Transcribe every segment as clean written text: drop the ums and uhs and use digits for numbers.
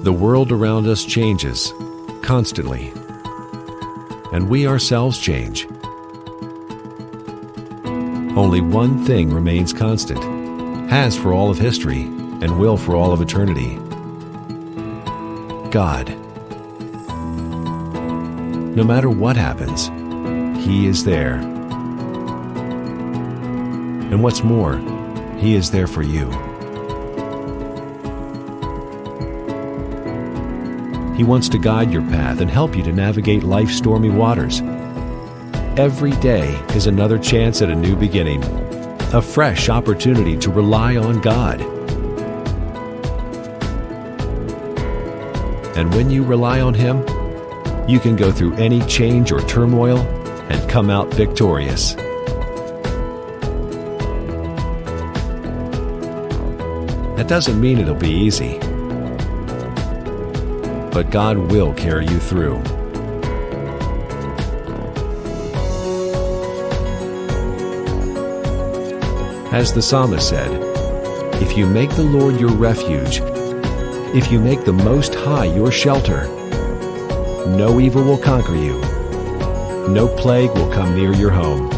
The world around us changes constantly, and we ourselves change. Only one thing remains constant, has for all of history, and will for all of eternity: God. No matter what happens, He is there. And what's more, He is there for you. He wants to guide your path and help you to navigate life's stormy waters. Every day is another chance at a new beginning, a fresh opportunity to rely on God. And when you rely on Him, you can go through any change or turmoil and come out victorious. That doesn't mean it'll be easy, but God will carry you through. As the psalmist said, "If you make the Lord your refuge, if you make the Most High your shelter, no evil will conquer you, no plague will come near your home."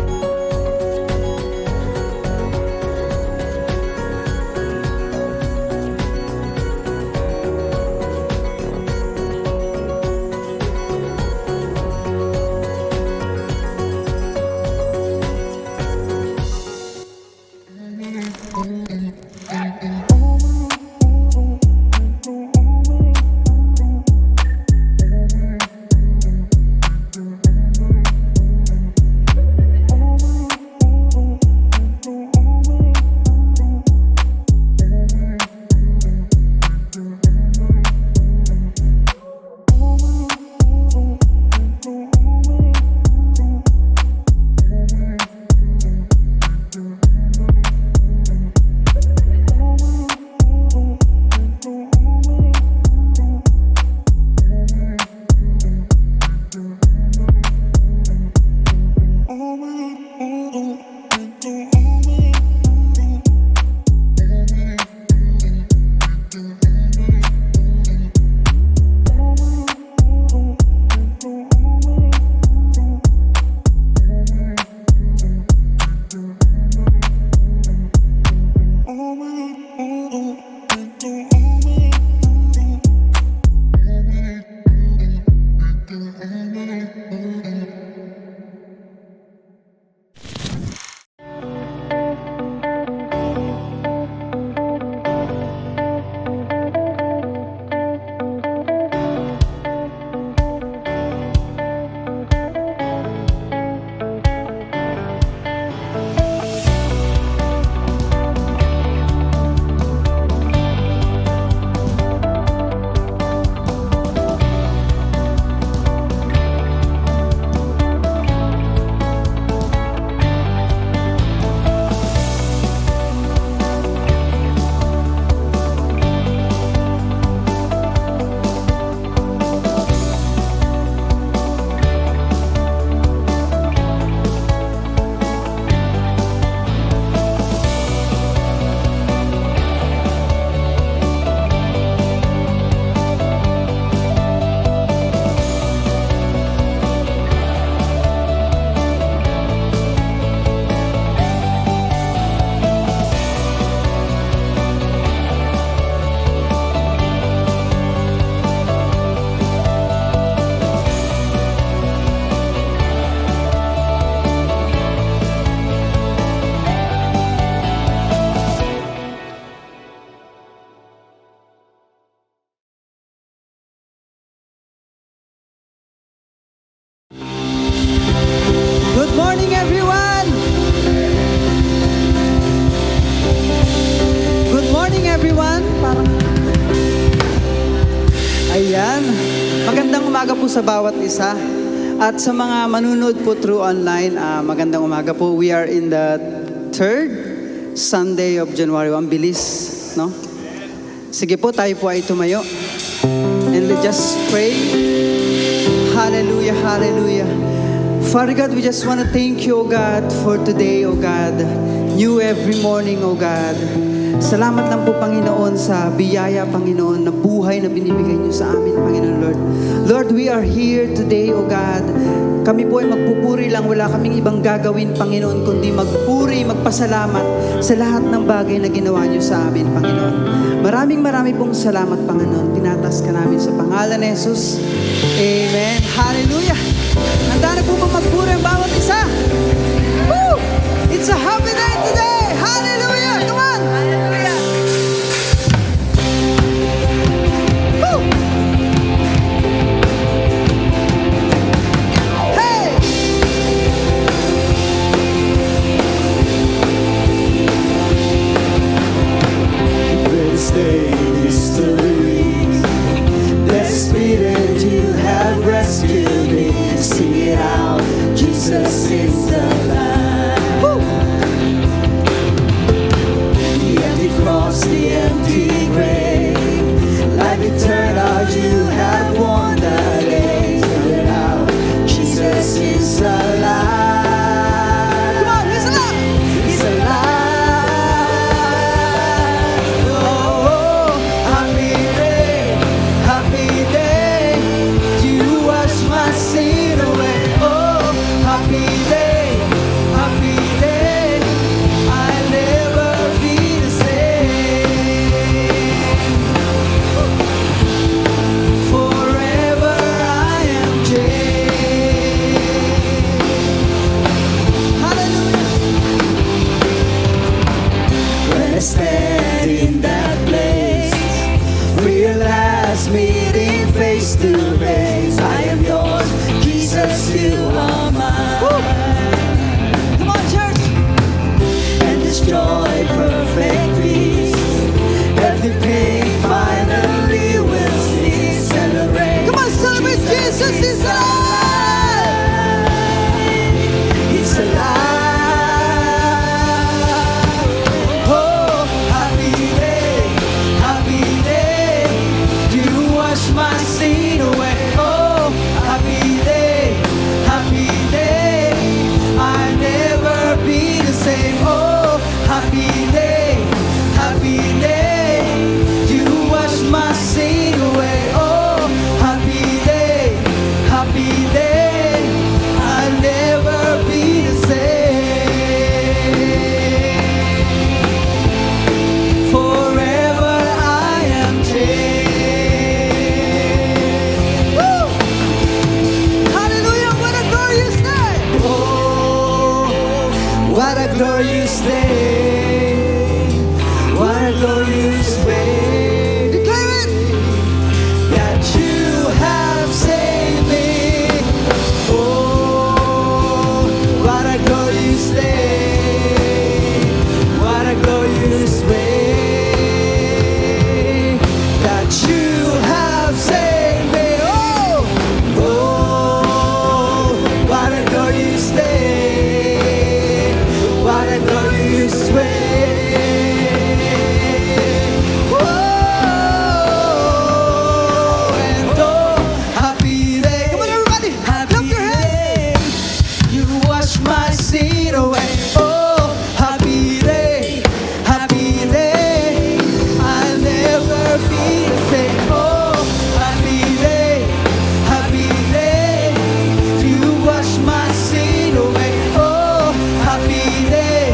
Ayan. Magandang umaga po sa bawat isa. At sa mga manunood po through online, magandang umaga po. We are in the third Sunday of January. Ang bilis, no? Sige po, tayo po ay tumayo. And let's just pray. Hallelujah, hallelujah. Father God, we just want to thank you, O God, for today, O God. New every morning, O God. Salamat lang po, Panginoon, sa biyaya, Panginoon, na buhay na binibigay niyo sa amin, Panginoon Lord. Lord, we are here today, O God. Kami po ay magpupuri lang. Wala kaming ibang gagawin, Panginoon, kundi magpuri, magpasalamat sa lahat ng bagay na ginawa niyo sa amin, Panginoon. Maraming pong salamat, Panginoon. Tinatas ka namin sa pangalan ni Jesus. Amen. Hallelujah. Handa na po ba magpuri ang bawat isa? Woo! It's a happy day today. Hallelujah. Come on. Hallelujah. Woo! Hey! Greatest day in history. Desperate, you have rescued me. Sing it out, Jesus is alive. Woo! The empty cross, the empty grave, life eternal, you have won the day. Sing it out, Jesus is alive. Come on, he's alive. He's alive. Oh, happy day, happy day. You wash my sin away. Oh, happy day, happy day. I'll never be the same. Forever I am changed. Hallelujah. When I stand in that place, realize meeting face to face. I am yours, Jesus, you are mine. Come on, church. And this joy, perfect peace, every pain finally will cease. Celebrate. Come on, celebrate Jesus is alive. He's alive. Oh, happy day, happy day. You wash my sin away. Oh, happy day, happy day. I'll never be the same. Oh, happy day, happy day. You wash my sin away. Oh, happy day, happy day. I'll never be the same. Forever I am changed. Woo! Hallelujah. What a glorious day. Oh, what a glorious day. What a glorious way. Declare it. That you have saved me. Oh, what a glorious day. What a glorious way. That you have saved me. Oh, oh, what a glorious day. What a glorious way. And oh, happy day. Come on, everybody. Happy Clap your hands. day. You wash my sin away. Oh, happy day. Happy day. I'll never be the same. Oh, happy day. Happy day. You wash my sin away. Oh, happy day.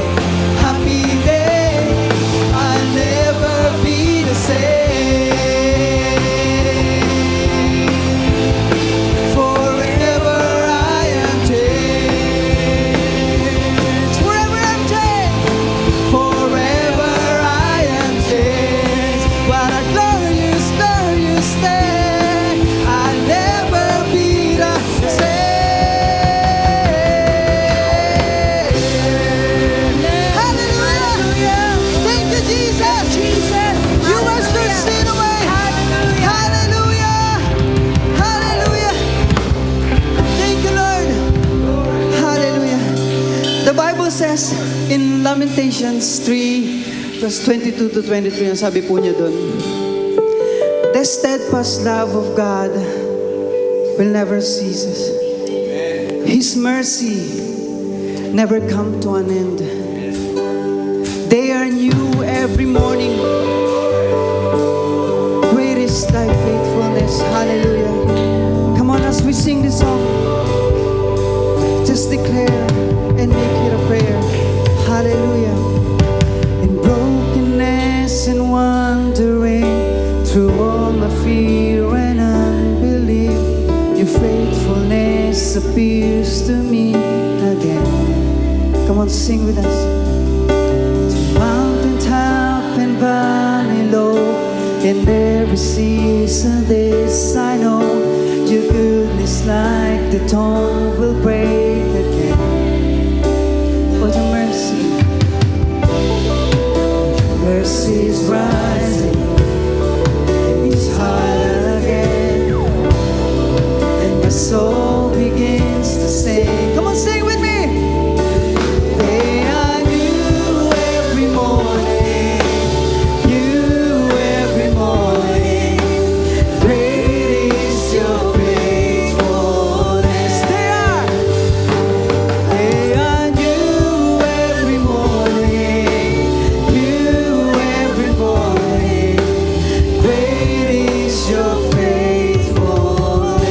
Happy day. I'll never be the same. Forever I am changed. Forever I'm changed. Forever I am changed. What a glorious, glorious day. I'll never be the same. Hallelujah. Thank you, Jesus. You wash your sin away. Hallelujah. Hallelujah. Thank you, Lord. Hallelujah. The Bible says in Lamentations 3, verse 22 to 23, ang sabi po niya doon, the steadfast love of God will never cease. His mercy never come to an end. They are new every morning. Great is thy faithfulness. Hallelujah. Come on, as we sing this song, just declare and make it a prayer. Hallelujah. In brokenness and wandering through all my fear and unbelief, your faithfulness appears to me again. Come on, sing with us. To mountain top and valley low, in every season this I know, your goodness like the dawn will break again. For your mercy, your mercy is rising, and it's higher again, and my soul begins to sing. Come on, sing with me. They are new every morning, new every morning. Great is your faithfulness. They are new every morning, new every morning. Great is your faithfulness.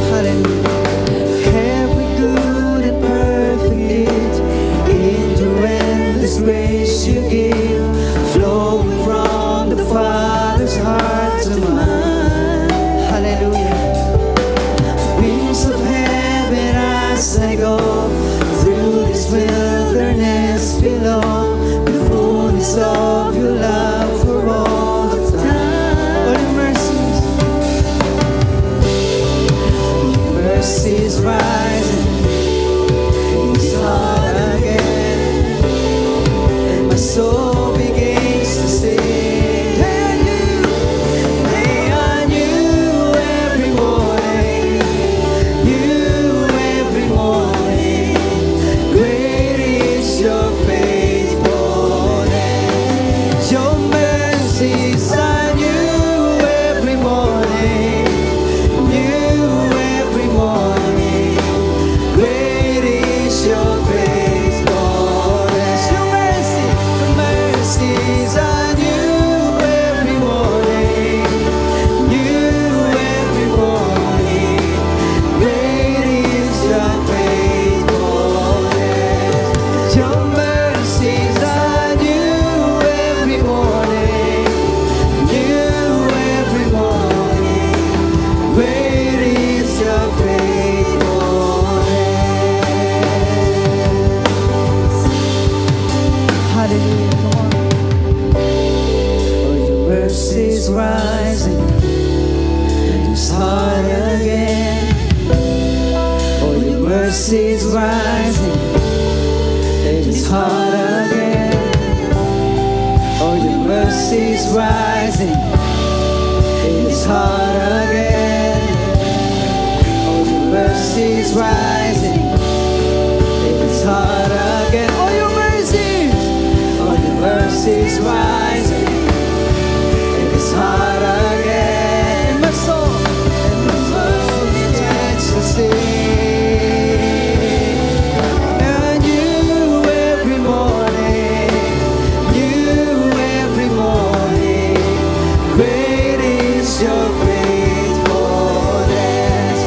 Hallelujah. Every good and perfect gift, in your endless grace you give, flowing from the Father's heart to mine. Hallelujah. Wings of heaven as I go through this wilderness below, the fullness of your love for all of time. All your mercies, your mercies rising, it's hard again, and my soul begins to sing. They are new every morning, new every morning. Great is your faithfulness. Your mercies are new every morning, new every morning. Great is your faithfulness. Your mercies are new every morning, new every morning. Great is your faithfulness. Your mercies are new every morning, new every morning. Great is your faithfulness. Hallelujah. Come on. Oh, your mercies rising, and it's hard again. Oh, your mercies rising, and it's hard again. Oh, your mercies rising, and it's hard again. Oh, your mercies rising, and it's hard again. Oh, your mercies rising, and it's hard again. And my soul begins to sing. And you every morning, you every morning. Great is your faithfulness.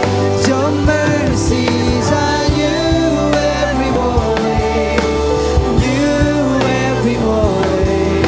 Your mercies are new every morning, new every morning.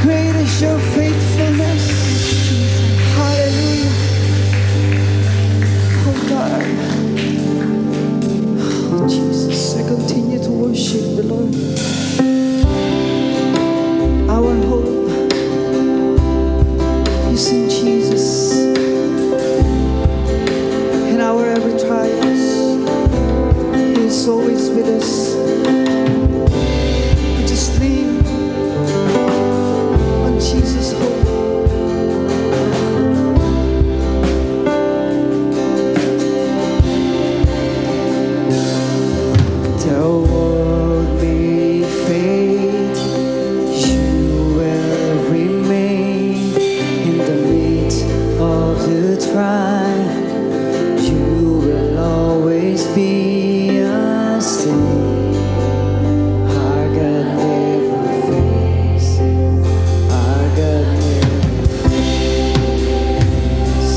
Great is your faithfulness. Hallelujah. Oh God. Oh Jesus, I continue to worship the Lord. Our hope is in Jesus. In our every trials, He is always with us. We just lean on Jesus' hope. The world may fade, you will remain in the midst of the trial. You will always be a saint. Our God never fails. Our God never fails.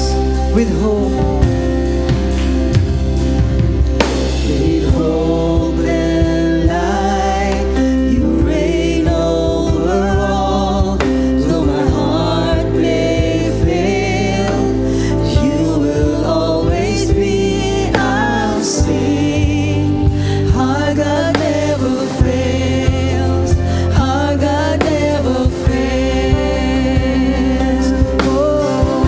With hope. With hope and light, you reign over all. Though my heart may fail, you will always be. I'll sing. Our God never fails. Our God never fails. Oh,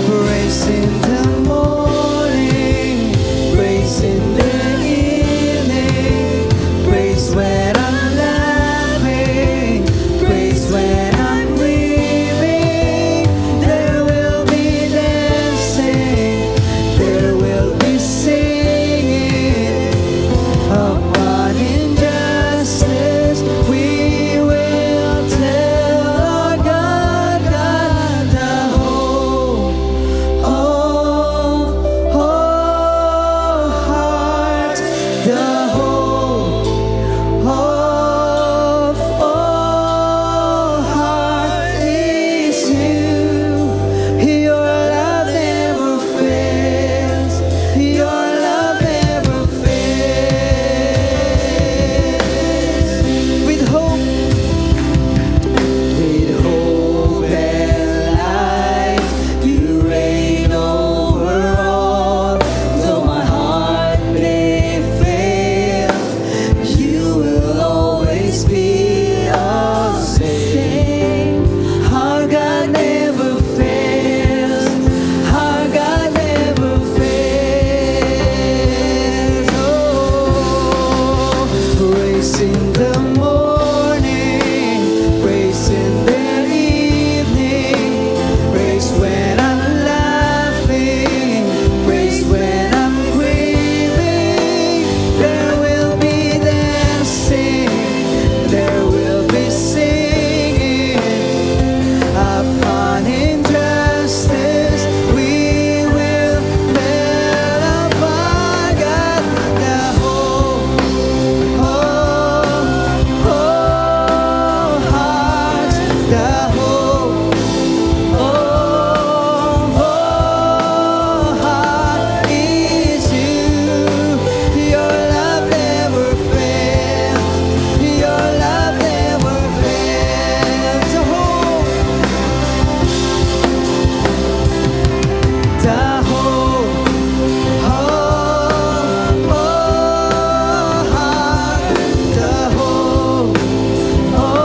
praise in the morning, praise in the evening, praise when I'm laughing, praise when I'm grieving. There will be dancing, there will be singing. Upon injustice, we will tell our God, God, the hope of all hearts, the hope of all hearts is you. Your love never fails. Your love never fails. With hope and light, you reign over all. Though my heart may fail, you will always be all same. Our God never fails. Our God never fails. Oh, praise in the morning, praise in the evening, praise when I'm laughing, praise when I'm grieving. There will be dancing, there will be singing. Upon injustice, we will tell of our God, the hope of all hearts, the hope of all hearts is you. Your love never fails. Your love never fails. The hope, the hope of all hearts, the hope of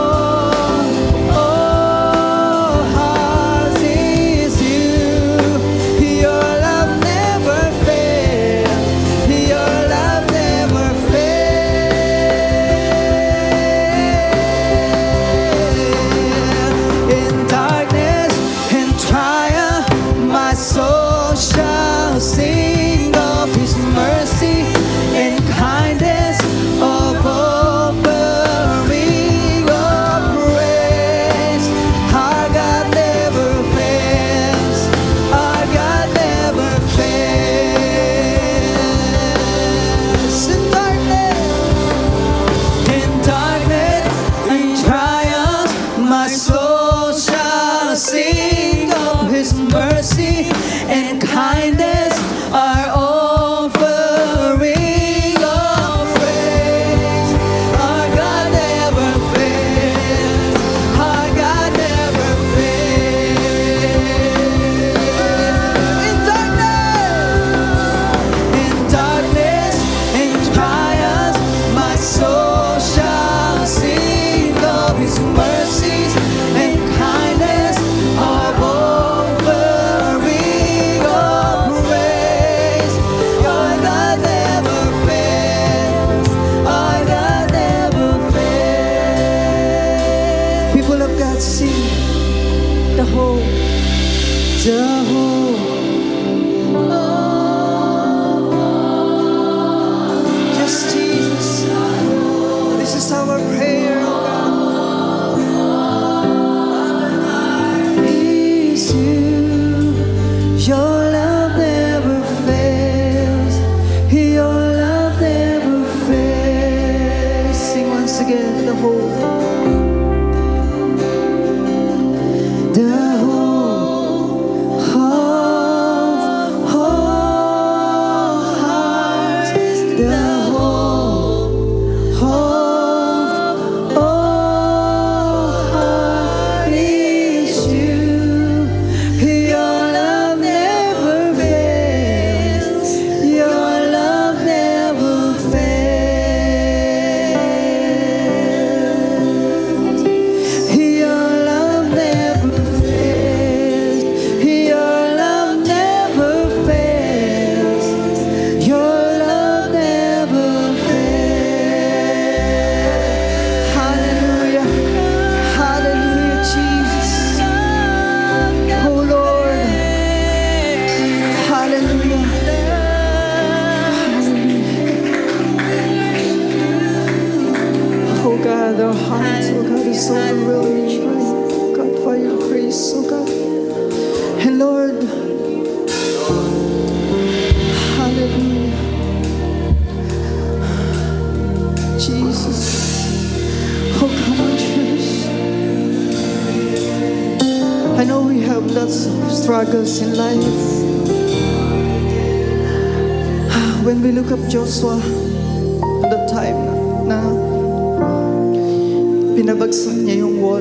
all hearts is you. Your love never fails. Your love never fails. In darkness and trial, my soul shall sing of His mercy and kindness, of offering of praise. Our God never fails. Our God never fails. In darkness and trials, my soul shall sing of His mercy and kindness, our offering of praise. Our God never fails. People of God sing the whole. Just Jesus. This is our prayer, oh God. Is you. Your love never fails. Your love never fails. Sing once again the whole. Our hearts, oh God, is so really trying, God, for your grace, oh God. And Lord, hallelujah. Jesus, oh come on, church. I know we have lots of struggles in life. When we look up Joshua, the time na pinabagsak niya yung wall.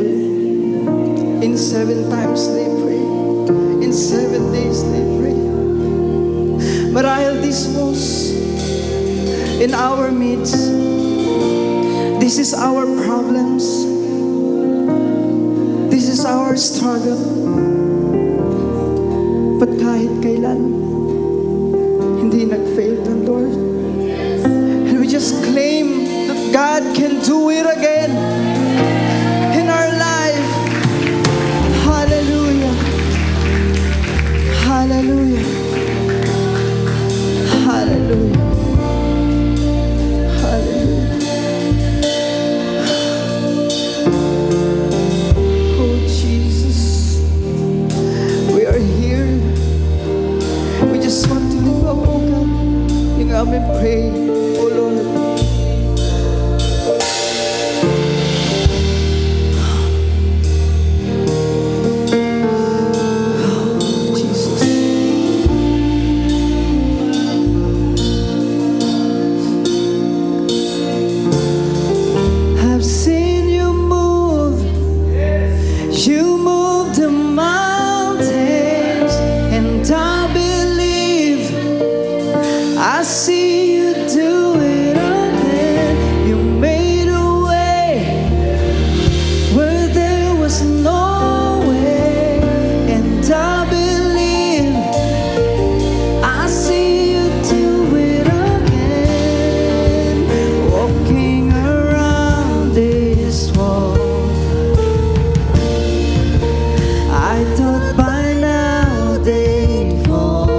In 7 times they pray. In 7 days they pray. Marahil this was in our midst. This is our problems. This is our struggle. But kahit kailan, hindi nag-fail the Lord. And we just claim that God can do it again. Hallelujah. Hallelujah. Hallelujah. Oh Jesus, we are here. We just want to live up, oh God. Yung aming pray, oh Lord. I see you do it again. You made a way where there was no way, and I believe I see you do it again. Walking around this wall, I thought by now they'd fall.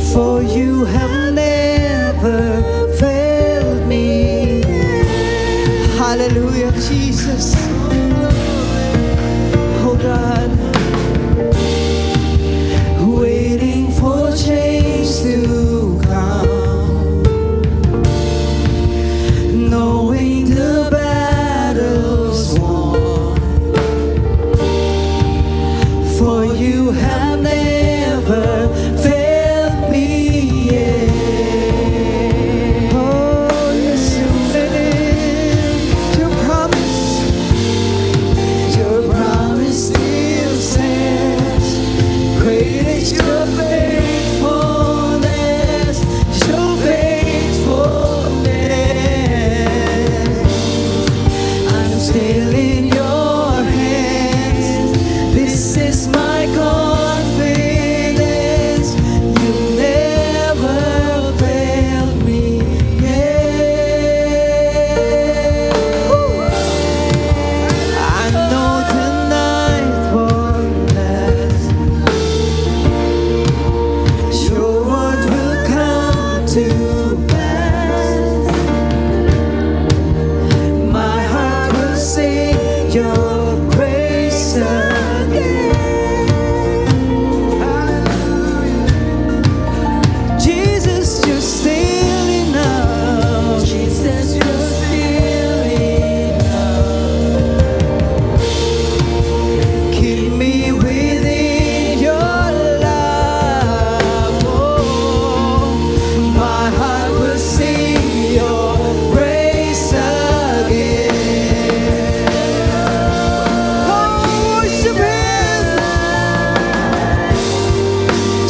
For you have never failed me. Hallelujah, Jesus. Oh God, waiting for change to come, knowing the battle's won. For you have never failed me. Still in your hands, this is my confidence. You never failed me yet. your grace again. Jesus, you're still enough. Jesus, you're still enough. Keep me within your love. Oh, my heart will sing your praise again. Oh, worship Him.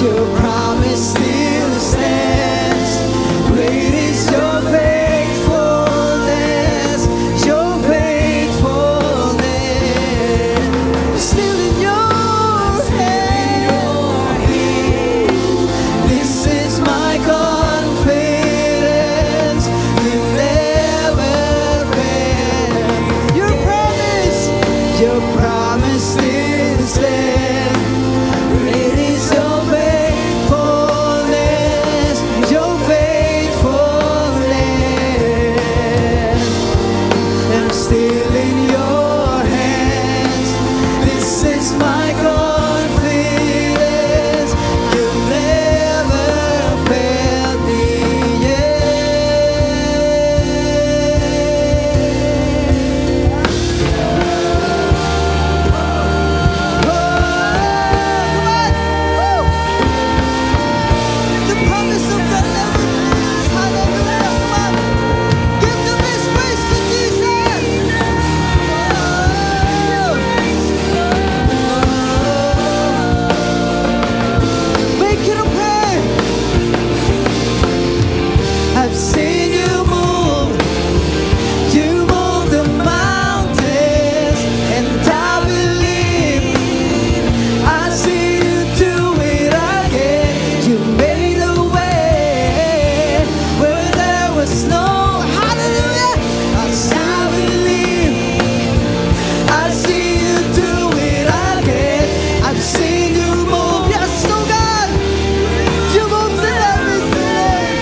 Your promise still stands. Great is your faithfulness. Your faithfulness. Still in your hand. This is my confidence. You never fail. Your promise still stands. Great is your faithfulness. Your faithfulness. I'm still in your hands. This is my confidence. You never failed me The promise of God never fails. Hallelujah. Come on. Give the best praise to Jesus. Make it a prayer. I've seen you move. You move the mountains, and I believe I see you do it again. You made a way where there was no. Hallelujah. I believe I see you do it again. I've seen you move. Yes, so God, you moved in everything.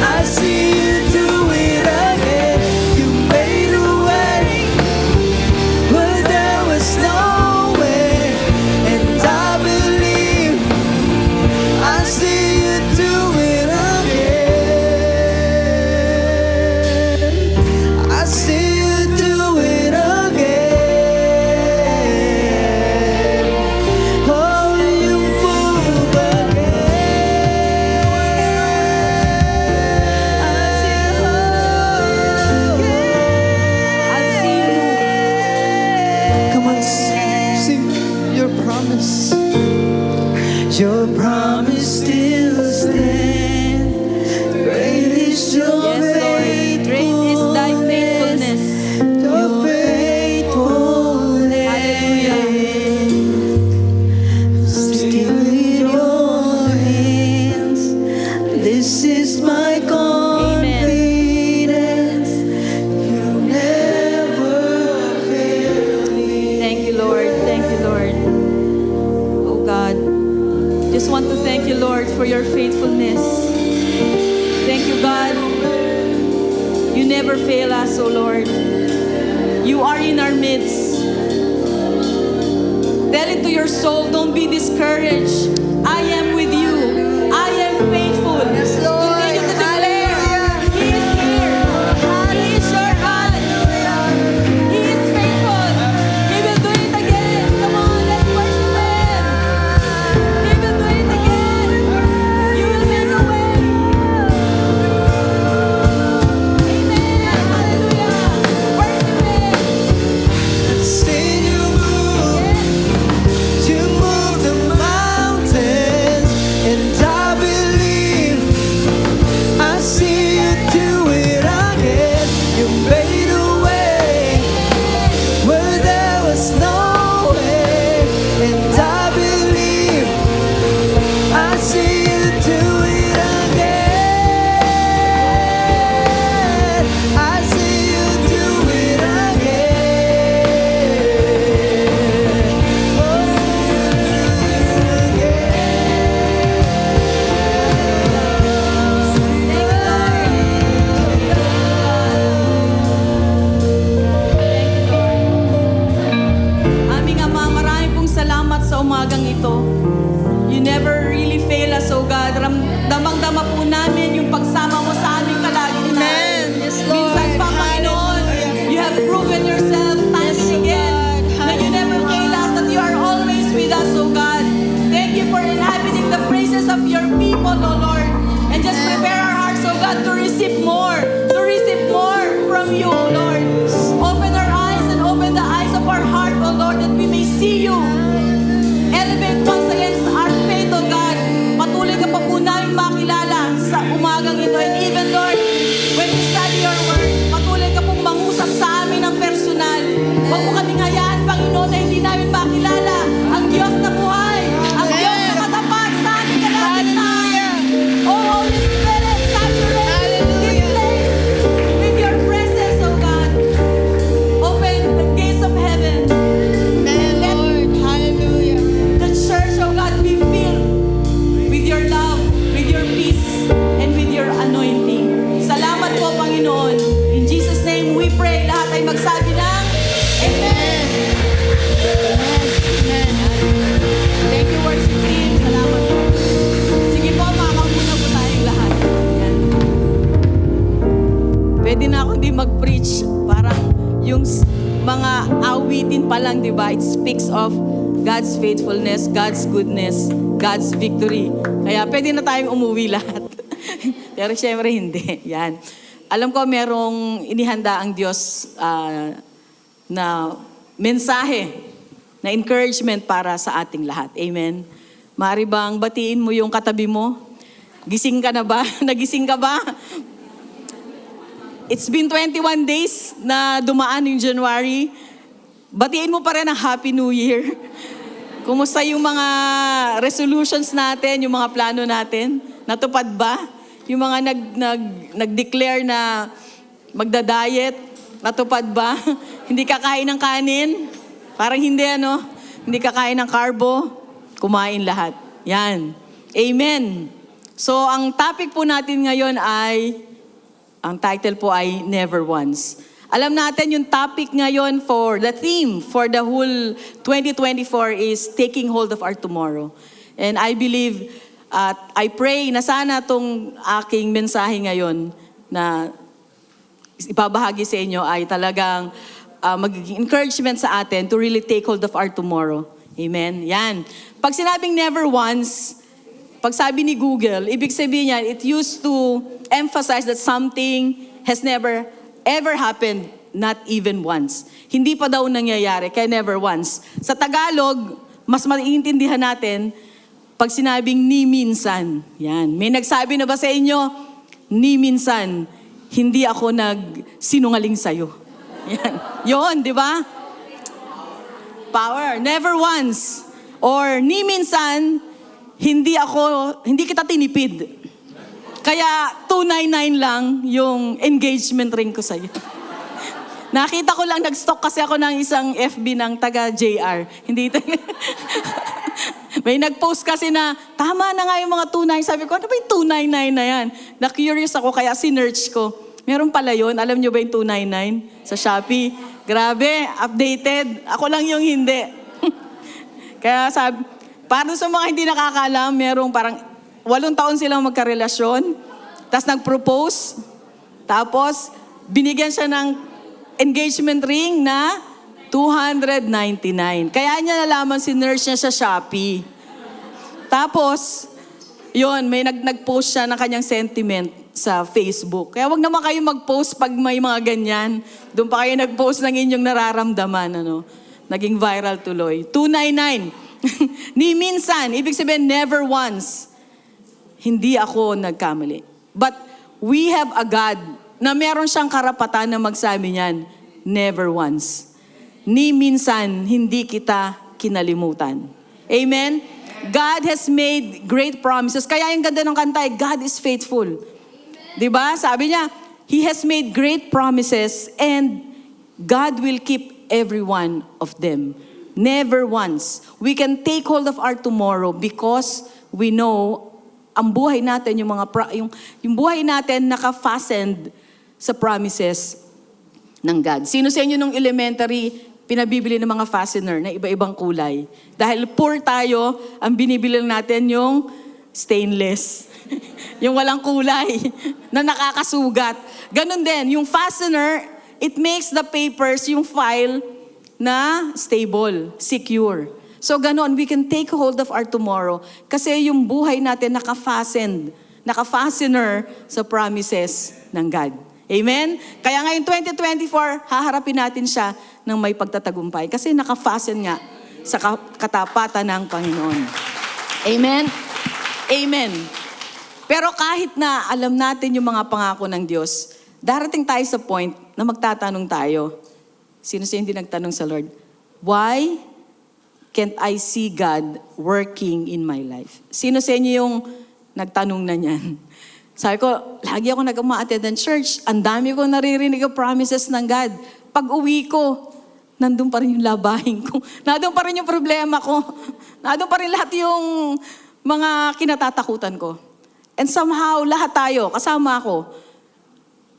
I see you do it again. You made a way where there was no way, and I believe I see you do it again. I see you do it again. Oh, you move again. Come on, sing your promise. Your promise still stands. Great is your Yes, Lord. Great is thy faithfulness. Your faithfulness. Still in your hands. This is my confidence. You never fail me. Thank you, Lord. Thank you, Lord. Oh God, just want to thank you, Lord, for your faithfulness. Thank you, God. You never fail us, oh Lord. You are in our midst. Tell it to your soul, don't be discouraged. I am with you. I am faithful. Yes, Lord. Continue to declare. He is here. He is your God. He is faithful. He will do it again. Come on, let's worship Him. He will do it again. You will make a way. Amen. Hallelujah. Worship Him. I've seen you move. You move the mountains, and I believe ay magsabi ng Amen. Amen. Thank you, worship team. Salamat po. Sige po, makakauna po tayong lahat. Yan. Pwede na ako di mag-preach. Parang yung mga awitin pa lang, di ba? It speaks of God's faithfulness, God's goodness, God's victory. Kaya pwede na tayong umuwi lahat. Pero syempre hindi. Yan. Alam ko merong inihanda ang Diyos na mensahe, na encouragement para sa ating lahat. Amen. Maaari bang batiin mo yung katabi mo? Gising ka na ba? Nagising ka ba? It's been 21 days na dumaan yung January. Batiin mo pa rin ang Happy New Year. Kumusta yung mga resolutions natin, yung mga plano natin? Natupad ba? Yung mga nag-declare na magda-diet, natupad ba? Hindi kakain ng kanin? Parang hindi, ano? Hindi kakain ng carbo? Kumain lahat. Yan. Amen. So, ang topic po natin ngayon ay, ang title po ay Never Once. Alam natin yung topic ngayon the theme for the whole 2024 is taking hold of our tomorrow. And I believe, I pray na sana itong aking mensahe ngayon na ipabahagi sa inyo ay talagang magiging encouragement sa atin to really take hold of our tomorrow. Amen? Yan. Pag sinabing never once, pag sabi ni Google, ibig sabihin niyan, it used to emphasize that something has never ever happened, not even once. Hindi pa daw nangyayari, kaya never once. Sa Tagalog, mas maiintindihan natin pag sinabing ni minsan. Yan. May nagsabi na ba sa inyo, ni minsan, hindi ako nagsinungaling sa'yo. Yan. Yun, di ba? Power. Never once. Or ni minsan, hindi kita tinipid. Kaya 299 lang yung engagement ring ko sa'yo. Nakita ko lang, nag-stock kasi ako ng isang FB ng taga-JR. Hindi May nag-post kasi na, tama na nga yung mga 299. Sabi ko, ano ba yung 299 na yan? Na-curious ako, kaya sinerch ko. Meron pala yun. Alam nyo ba yung 299 sa Shopee? Grabe, updated. Ako lang yung hindi. Kaya sabi, para sa mga hindi nakakaalam, merong parang 8 taon silang magkarelasyon, tapos nag-propose, tapos binigyan siya ng engagement ring na $299. Kaya niya nalaman, sinerch niya sa Shopee. Tapos, yun, may nag-post siya ng kanyang sentiment sa Facebook. Kaya wag naman kayo mag-post pag may mga ganyan. Doon pa kayo nag-post ng inyong nararamdaman. Naging viral tuloy. 299. Ni minsan, ibig sabihin never once. Hindi ako nagkamali. But we have a God na meron siyang karapatan na magsabi niyan, never once. Ni minsan, hindi kita kinalimutan. Amen? God has made great promises. Kaya yung ganda ng kanta, God is faithful. Diba? Sabi niya, He has made great promises and God will keep every one of them. Never once. We can take hold of our tomorrow because we know ang buhay natin, yung buhay natin naka-fastened sa promises ng God. Sino sa inyo nung elementary, pinabibili ng mga fastener na iba-ibang kulay? Dahil poor tayo, ang binibili natin yung stainless. Yung walang kulay, na nakakasugat. Ganon din, yung fastener, it makes the papers, yung file, na stable, secure. So ganon, we can take hold of our tomorrow kasi yung buhay natin naka-fastener sa promises ng God. Amen? Kaya ngayon 2024, haharapin natin siya ng may pagtatagumpay kasi naka-fasten nga sa katapatan ng Panginoon. Amen? Amen. Pero kahit na alam natin yung mga pangako ng Diyos, darating tayo sa point na magtatanong tayo. Sino siya hindi nagtanong sa Lord? Why can't I see God working in my life? Sino sa inyo yung nagtanong na niyan? Sabi ko, lagi ako nag-uma-attend ng church. Ang dami ko naririnig ang promises ng God. Pag uwi ko, nandun pa rin yung labahin ko. Nandun pa rin yung problema ko. Nandun pa rin lahat yung mga kinatatakutan ko. And somehow, lahat tayo, kasama ako,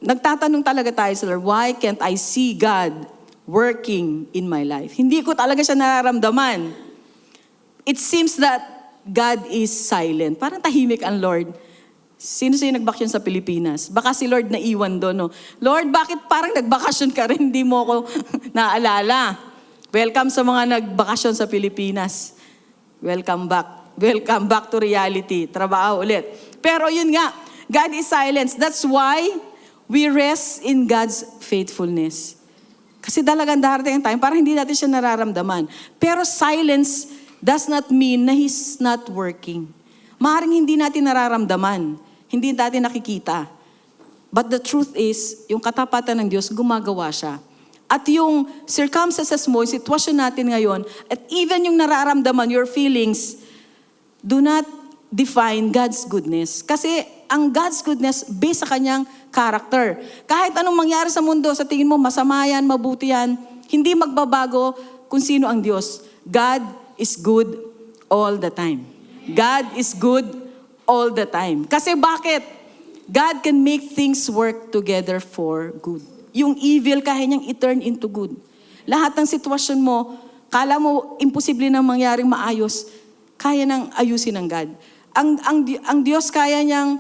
nagtatanong talaga tayo sa Lord, why can't I see God working in my life? Hindi ko talaga siya nararamdaman. It seems that God is silent. Parang tahimik ang Lord. Sino nagbakasyon sa Pilipinas? Baka si Lord naiwan doon, no? Lord, bakit parang nagbakasyon ka rin? Hindi mo ako naalala. Welcome sa mga nagbakasyon sa Pilipinas. Welcome back. Welcome back to reality. Trabaho ulit. Pero yun nga, God is silent. That's why we rest in God's faithfulness. Kasi talagang darating ang time, parang hindi natin siya nararamdaman. Pero silence does not mean na He's not working. Maaaring hindi natin nararamdaman. Hindi natin nakikita. But the truth is, yung katapatan ng Diyos, gumagawa siya. At yung circumstances mo, yung sitwasyon natin ngayon, at even yung nararamdaman, your feelings, do not define God's goodness. Kasi ang God's goodness based sa kanyang character. Kahit anong mangyari sa mundo, sa tingin mo, masama yan, mabuti yan, hindi magbabago kung sino ang Diyos. God is good all the time. God is good all the time. Kasi bakit? God can make things work together for good. Yung evil, kaya niyang i-turn into good. Lahat ng sitwasyon mo, kala mo imposible na mangyaring maayos, kaya nang ayusin ng God. Ang Diyos kaya niyang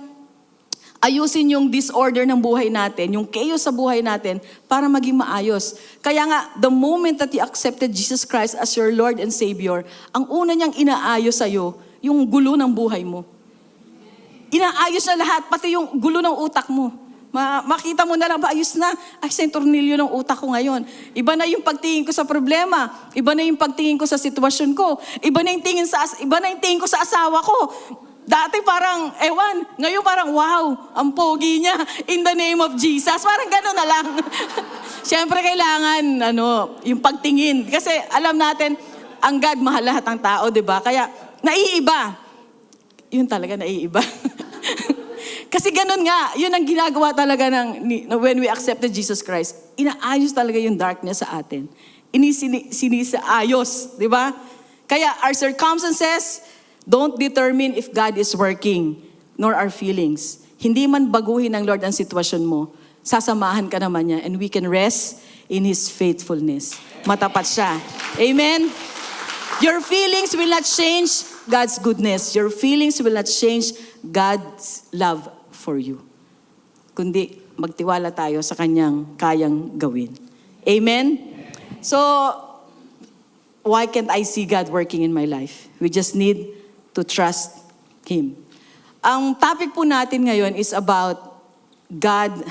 ayusin yung disorder ng buhay natin, yung chaos sa buhay natin, para maging maayos. Kaya nga, the moment that you accepted Jesus Christ as your Lord and Savior, ang una niyang inaayos sa'yo, yung gulo ng buhay mo. Inaayos na lahat, pati yung gulo ng utak mo. Makita mo na lang, ayos na. Ay, sa tornilyo ng utak ko ngayon. Iba na yung pagtingin ko sa problema. Iba na yung pagtingin ko sa sitwasyon ko. Iba na yung tingin ko sa asawa ko. Dati parang, ewan. Ngayon parang, wow, ang pogi niya. In the name of Jesus. Parang gano'n na lang. Siyempre kailangan, yung pagtingin. Kasi alam natin, ang God mahal lahat ng tao, di ba? Kaya, naiiba. Yun talaga, naiiba. Kasi ganun nga, yun ang ginagawa talaga when we accepted Jesus Christ. Inaayos talaga yung darkness sa atin. Sinisaayos, di ba? Kaya our circumstances don't determine if God is working, nor our feelings. Hindi man baguhin ng Lord ang sitwasyon mo, sasamahan ka naman niya, and we can rest in His faithfulness. Matapat siya. Amen? Your feelings will not change God's goodness. Your feelings will not change God's love for you. Kundi magtiwala tayo sa kanyang kayang gawin. Amen? So, why can't I see God working in my life? We just need to trust Him. Ang topic po natin ngayon is about God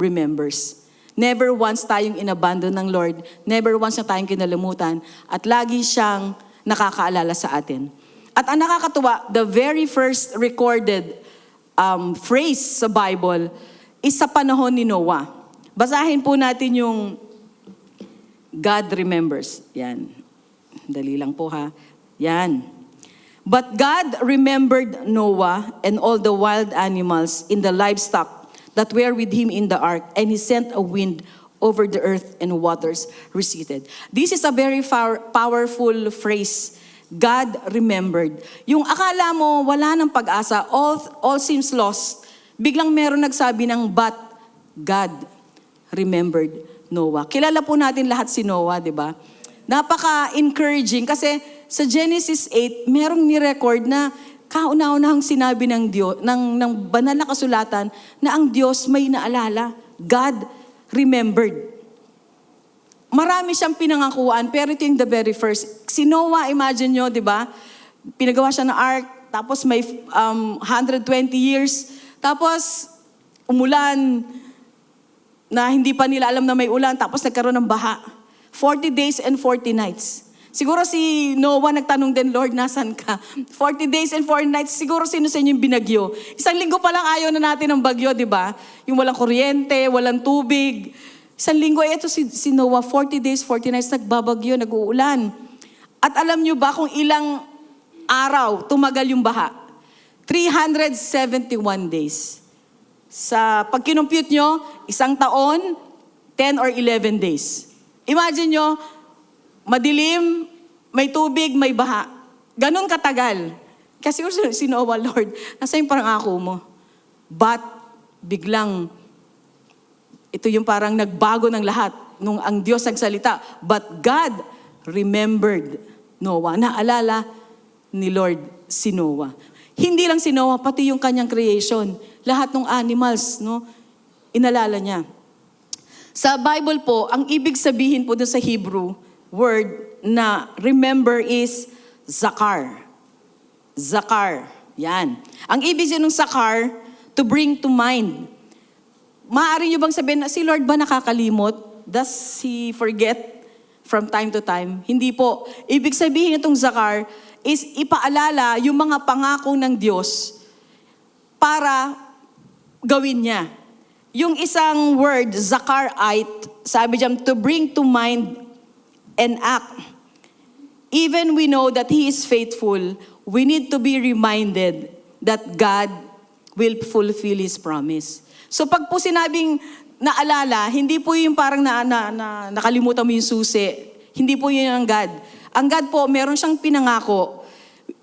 remembers. Never once tayong inabandon ng Lord. Never once na tayong kinalimutan. At lagi siyang nakakaalala sa atin. At ang nakakatuwa, the very first recorded phrase sa Bible is sa panahon ni Noah. Basahin po natin yung God remembers. Yan. Dali lang po ha. Yan. But God remembered Noah and all the wild animals in the livestock that were with him in the ark, and He sent a wind over the earth and waters receded. This is a very powerful phrase. God remembered. Yung akala mo wala ng pag-asa, all seems lost. Biglang meron nagsabi ng but God remembered Noah. Kilala po natin lahat si Noah, di ba? Napaka-encouraging kasi sa Genesis 8, merong ni-record na kauna-unahang sinabi ng Diyos, ng banal na kasulatan na ang Diyos may naalala. God remembered. Marami siyang pinangakuan, pero ito yung the very first. Si Noah, imagine nyo, di ba? Pinagawa siya ng ark, tapos may 120 years, tapos umulan, na hindi pa nila alam na may ulan, tapos nagkaroon ng baha. 40 days and 40 nights. Siguro si Noah nagtanong din, Lord, nasan ka? 40 days and 40 nights, siguro sino sa inyo yung binagyo? Isang linggo pa lang ayaw na natin ng bagyo, di ba? Yung walang kuryente, walang tubig. Isang linggo, ito si Noah, 40 days, 40 nights, nagbabagyo, nag-uulan. At alam nyo ba kung ilang araw tumagal yung baha? 371 days. Sa pag kinumpute nyo, isang taon, 10 or 11 days. Imagine nyo, madilim, may tubig, may baha. Ganon katagal. Kasi si Noah, Lord, nasa yung parang ako mo. But, biglang Ito yung parang nagbago ng lahat nung ang Diyos nagsalita. But God remembered Noah. Naalala ni Lord si Noah. Hindi lang si Noah, pati yung kanyang creation. Lahat ng animals, no? Inalala niya. Sa Bible po, ang ibig sabihin po doon sa Hebrew word na remember is zakar. Zakar. Yan. Ang ibig sabihin ng zakar, to bring to mind. Maaari niyo bang sabihin na si Lord ba nakakalimot? Does He forget from time to time? Hindi po. Ibig sabihin itong zakar is ipaalala yung mga pangako ng Diyos para gawin niya. Yung isang word, zakarite, sabi diyan, to bring to mind and act. Even we know that He is faithful, we need to be reminded that God will fulfill His promise. So pag po sinabing naalala, hindi po yung parang nakalimutan mo yung susi. Hindi po yun ang God. Ang God po, meron siyang pinangako.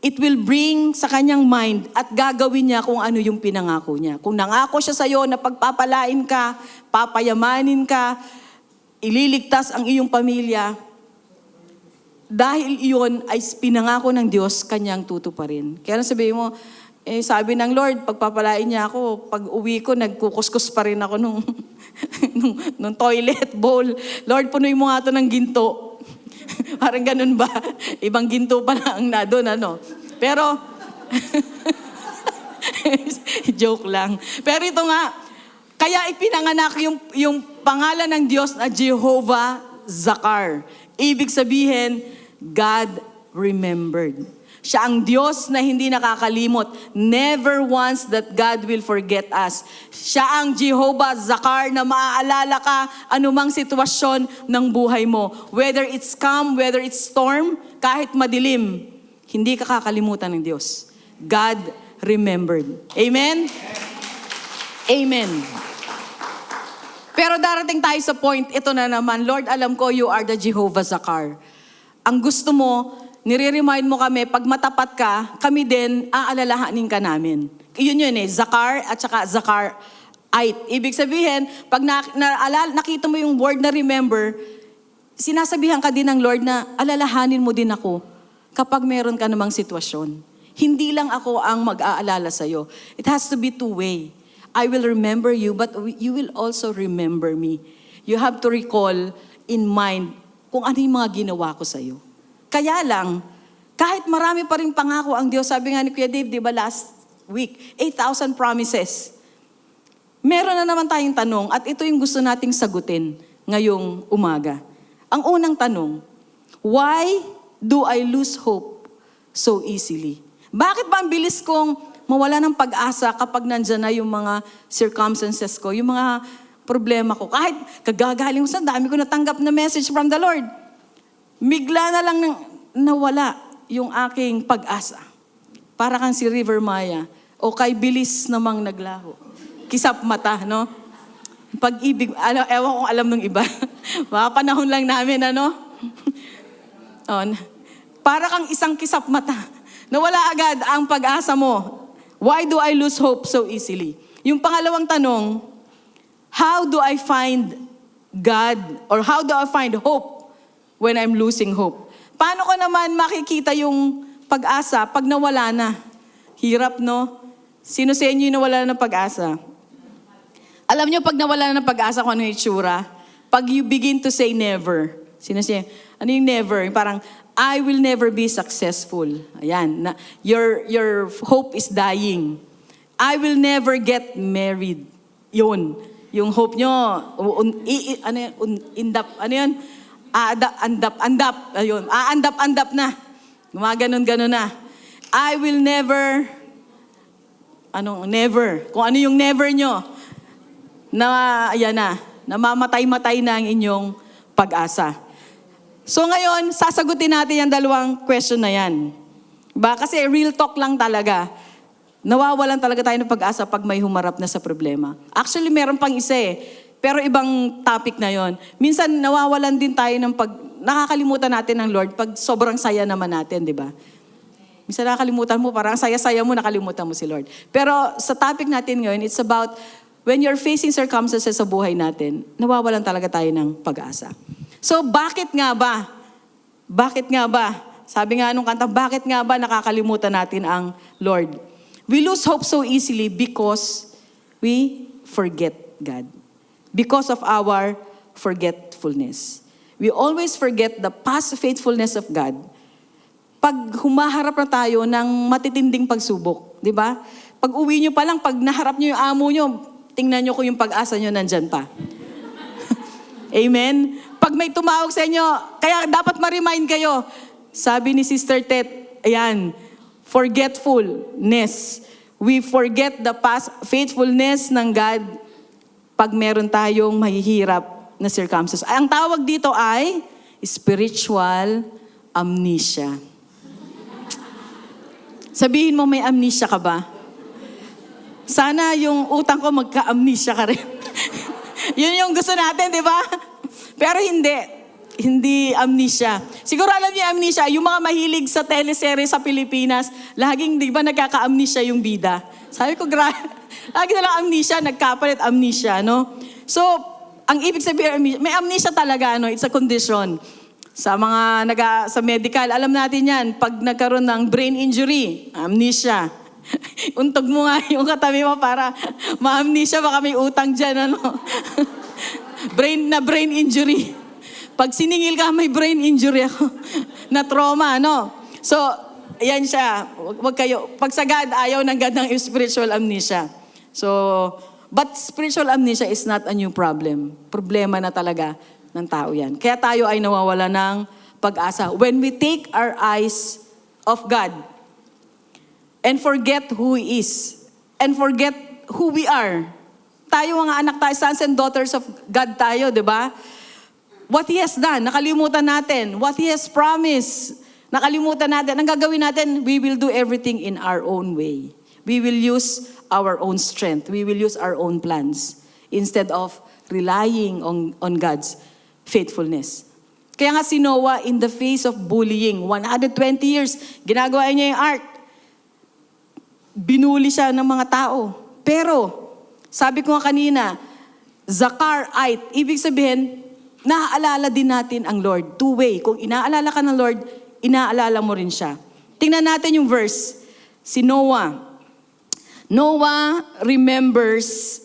It will bring sa kanyang mind at gagawin niya kung ano yung pinangako niya. Kung nangako siya sa'yo na pagpapalain ka, papayamanin ka, ililigtas ang iyong pamilya, dahil iyon ay pinangako ng Diyos, kanyang tutuparin. Kaya sabihin mo, sabi ng Lord, pagpapalain niya ako, pag uwi ko, nagkukuskus pa rin ako nung toilet bowl. Lord, punuin mo nga ito ng ginto. Parang ganun ba? Ibang ginto pa lang na doon, ano? Pero, joke lang. Pero ito nga, kaya ipinanganak yung pangalan ng Diyos na Jehovah Zakar. Ibig sabihin, God remembered. Siya ang Diyos na hindi nakakalimot. Never once that God will forget us. Siya ang Jehovah Zakar na maaalala ka anumang sitwasyon ng buhay mo. Whether it's calm, whether it's storm, kahit madilim, hindi ka kakalimutan ng Diyos. God remembered. Amen? Amen. Pero darating tayo sa point, ito na naman, Lord, alam ko you are the Jehovah Zakar. Ang gusto mo, nire-remind mo kami, pag matapat ka, kami din, aalalahanin ka namin. Yun Zakar at saka Zakarite. Ibig sabihin, pag nakita mo yung word na remember, sinasabihan ka din ng Lord na alalahanin mo din ako kapag meron ka namang sitwasyon. Hindi lang ako ang mag-aalala sa'yo. It has to be two-way. I will remember you, but you will also remember me. You have to recall in mind kung ano yung mga ginawa ko sa'yo. Kaya lang, kahit marami pa rin pangako ang Diyos, sabi nga ni Kuya Dave, di ba last week, 8,000 promises. Meron na naman tayong tanong at ito yung gusto nating sagutin ngayong umaga. Ang unang tanong, why do I lose hope so easily? Bakit ba ang bilis kong mawala ng pag-asa kapag nandyan na yung mga circumstances ko, yung mga problema ko? Kahit kagagaling ko sa dami ko natanggap na message from the Lord, bigla na lang nawala yung aking pag-asa. Para kang si River Maya o kay bilis namang naglaho. Kisap mata, no? Pag-ibig, ewan kong alam ng iba. Mga panahon lang namin, ano? Para kang isang kisap mata. Nawala agad ang pag-asa mo. Why do I lose hope so easily? Yung pangalawang tanong, how do I find God or how do I find hope when I'm losing hope? Paano ko naman makikita yung pag-asa pag nawala na? Hirap, no? Sino sa inyo yung nawala na ng pag-asa? Alam niyo pag nawala na ng pag-asa kung ano yung itsura? Pag you begin to say never. Sino siya? Ano yung never? Parang, I will never be successful. Ayan. Your hope is dying. I will never get married. Yun. Yung hope nyo, andap. Ayun. Andap na. Gumaganon-ganon na. I will never, never. Kung ano yung never nyo, ayan na, namamatay-matay na ang inyong pag-asa. So ngayon, sasagutin natin yung dalawang question na yan. Diba? Kasi real talk lang talaga. Nawawalan talaga tayo ng pag-asa pag may humarap na sa problema. Actually, meron pang isa pero ibang topic na yon. Minsan, nawawalan din tayo ng nakakalimutan natin ng Lord pag sobrang saya naman natin, di ba? Minsan nakakalimutan mo, parang saya-saya mo, nakalimutan mo si Lord. Pero sa topic natin ngayon, it's about when you're facing circumstances sa buhay natin, nawawalan talaga tayo ng pag-asa. So, bakit nga ba? Bakit nga ba? Sabi nga nung kanta, bakit nga ba nakakalimutan natin ang Lord? We lose hope so easily because we forget God. Because of our forgetfulness. We always forget the past faithfulness of God. Pag humaharap na tayo ng matitinding pagsubok, di ba? Pag uwi nyo pa lang, pag naharap nyo yung amo nyo, tingnan nyo kung yung pag-asa nyo nandyan pa. Amen? Pag may tumawag sa inyo, kaya dapat ma-remind kayo, sabi ni Sister Tet, ayan, forgetfulness. We forget the past faithfulness ng God pag meron tayong mahihirap na circumstances. Ang tawag dito ay spiritual amnesia. Sabihin mo, may amnesia ka ba? Sana yung utang ko magka-amnesia ka rin. Yun yung gusto natin, di ba? Pero hindi amnesia. Siguro alam niyo amnesia, yung mga mahilig sa teleserye sa Pilipinas, laging, di ba, nagkaka-amnesia yung bida. Sabi ko, lagi na lang amnesia, nagkapalit amnesia, no? So, ang ibig sabihin, may amnesia talaga, no? It's a condition. Sa mga sa medical, alam natin yan, pag nagkaroon ng brain injury, amnesia. Untog mo nga yung katabi mo para ma-amnesia, baka may utang dyan, ano? brain injury. Pag siningil ka, may brain injury ako. Na trauma, no? So, ayan siya. Wag kayo. Pag sa God, ayaw ng God ng spiritual amnesia. So, but spiritual amnesia is not a new problem. Problema na talaga ng tao yan. Kaya tayo ay nawawala ng pag-asa. When we take our eyes off God and forget who He is and forget who we are. Tayo mga anak tayo, sons and daughters of God tayo, di ba? What He has done, nakalimutan natin. What He has promised, nakalimutan natin. Ang gagawin natin, we will do everything in our own way. We will use our own strength. We will use our own plans instead of relying on God's faithfulness. Kaya nga si Noah, in the face of bullying, 120 years, ginagawa niya yung ark. Binuli siya ng mga tao. Pero, sabi ko nga kanina, Zakarite, ibig sabihin, naaalala din natin ang Lord. Two-way. Kung inaalala ka ng Lord, inaalala mo rin siya. Tingnan natin yung verse. Si Noah. Noah remembers,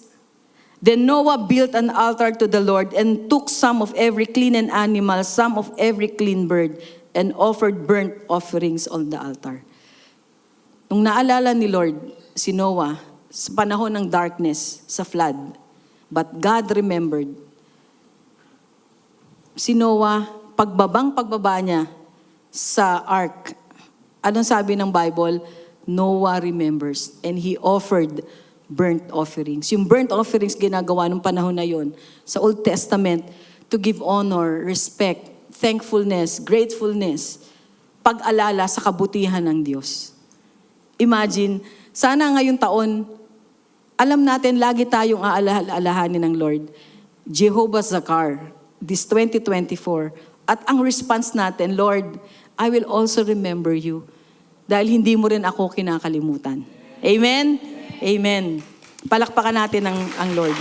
then Noah built an altar to the Lord and took some of every clean animal, some of every clean bird, and offered burnt offerings on the altar. Nung naalala ni Lord, si Noah, sa panahon ng darkness, sa flood, but God remembered. Si Noah, pagbaba niya sa ark, anong sabi ng Bible? Noah remembers and he offered burnt offerings. Yung burnt offerings ginagawa nung panahon na yon sa Old Testament to give honor, respect, thankfulness, gratefulness, pag-alala sa kabutihan ng Diyos. Imagine, sana ngayong taon, alam natin lagi tayong aalahanin ng Lord. Jehovah Zakar, this 2024. At ang response natin, Lord, I will also remember you. Dahil hindi mo rin ako kinakalimutan. Amen? Amen. Palakpakan natin ang Lord.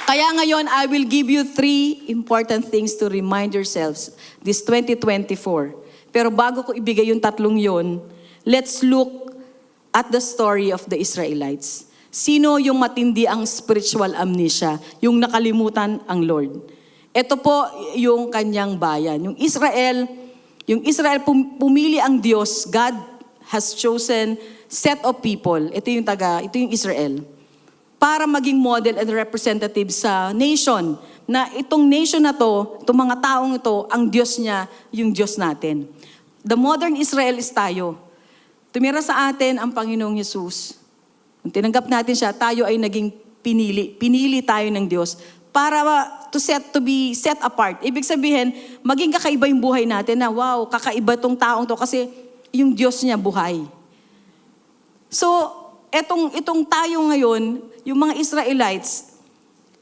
Kaya ngayon, I will give you 3 important things to remind yourselves this 2024. Pero bago ko ibigay yung 3 yon, let's look at the story of the Israelites. Sino yung matindi ang spiritual amnesia, yung nakalimutan ang Lord? Ito po yung kanyang bayan. Yung Israel pumili ang Diyos. God has chosen set of people. Ito yung Israel. Para maging model and representative sa nation. Na itong nation na to, itong mga taong ito, ang Diyos niya, yung Diyos natin. The modern Israel is tayo. Tumira sa atin ang Panginoong Hesus. Kung tinanggap natin siya, tayo ay naging pinili. Pinili tayo ng Diyos para to be set apart. Ibig sabihin, maging kakaiba yung buhay natin na, wow, kakaiba tong taong to kasi yung Diyos niya buhay. So, itong tayo ngayon, yung mga Israelites,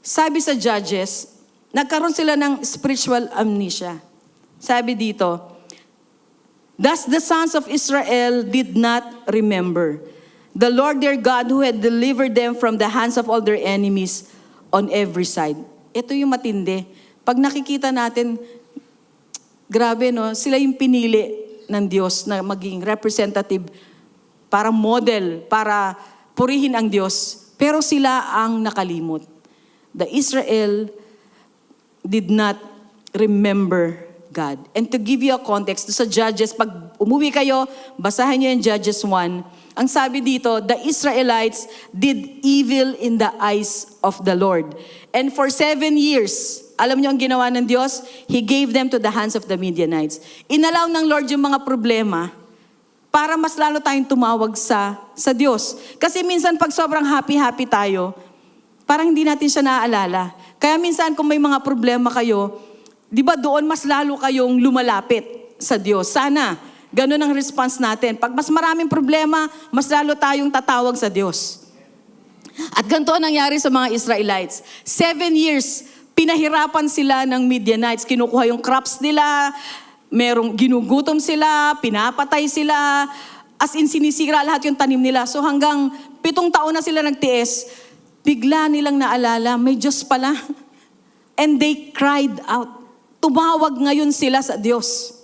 sabi sa Judges, nagkaroon sila ng spiritual amnesia. Sabi dito, thus the sons of Israel did not remember The Lord their God who had delivered them from the hands of all their enemies on every side. Ito yung matindi. Pag nakikita natin, grabe no, sila yung pinili ng Diyos na maging representative, para model, para purihin ang Diyos. Pero sila ang nakalimot. The Israel did not remember God. And to give you a context, sa Judges, pag umuwi kayo, basahin niyo yung Judges 1. Ang sabi dito, the Israelites did evil in the eyes of the Lord. And for 7 years, alam niyo ang ginawa ng Diyos? He gave them to the hands of the Midianites. Inalaw ng Lord yung mga problema para mas lalo tayong tumawag sa Diyos. Kasi minsan pag sobrang happy-happy tayo, parang hindi natin siya naaalala. Kaya minsan kung may mga problema kayo, di ba doon mas lalo kayong lumalapit sa Diyos. Sana, ganun ang response natin. Pag mas maraming problema, mas lalo tayong tatawag sa Diyos. At ganito ang nangyari sa mga Israelites. 7 years, pinahirapan sila ng Midianites. Kinukuha yung crops nila, merong ginugutom sila, pinapatay sila, as in sinisira lahat yung tanim nila. So hanggang 7 taon na sila nagtiis, bigla nilang naalala, may Diyos pala. And they cried out. Tumawag ngayon sila sa Diyos.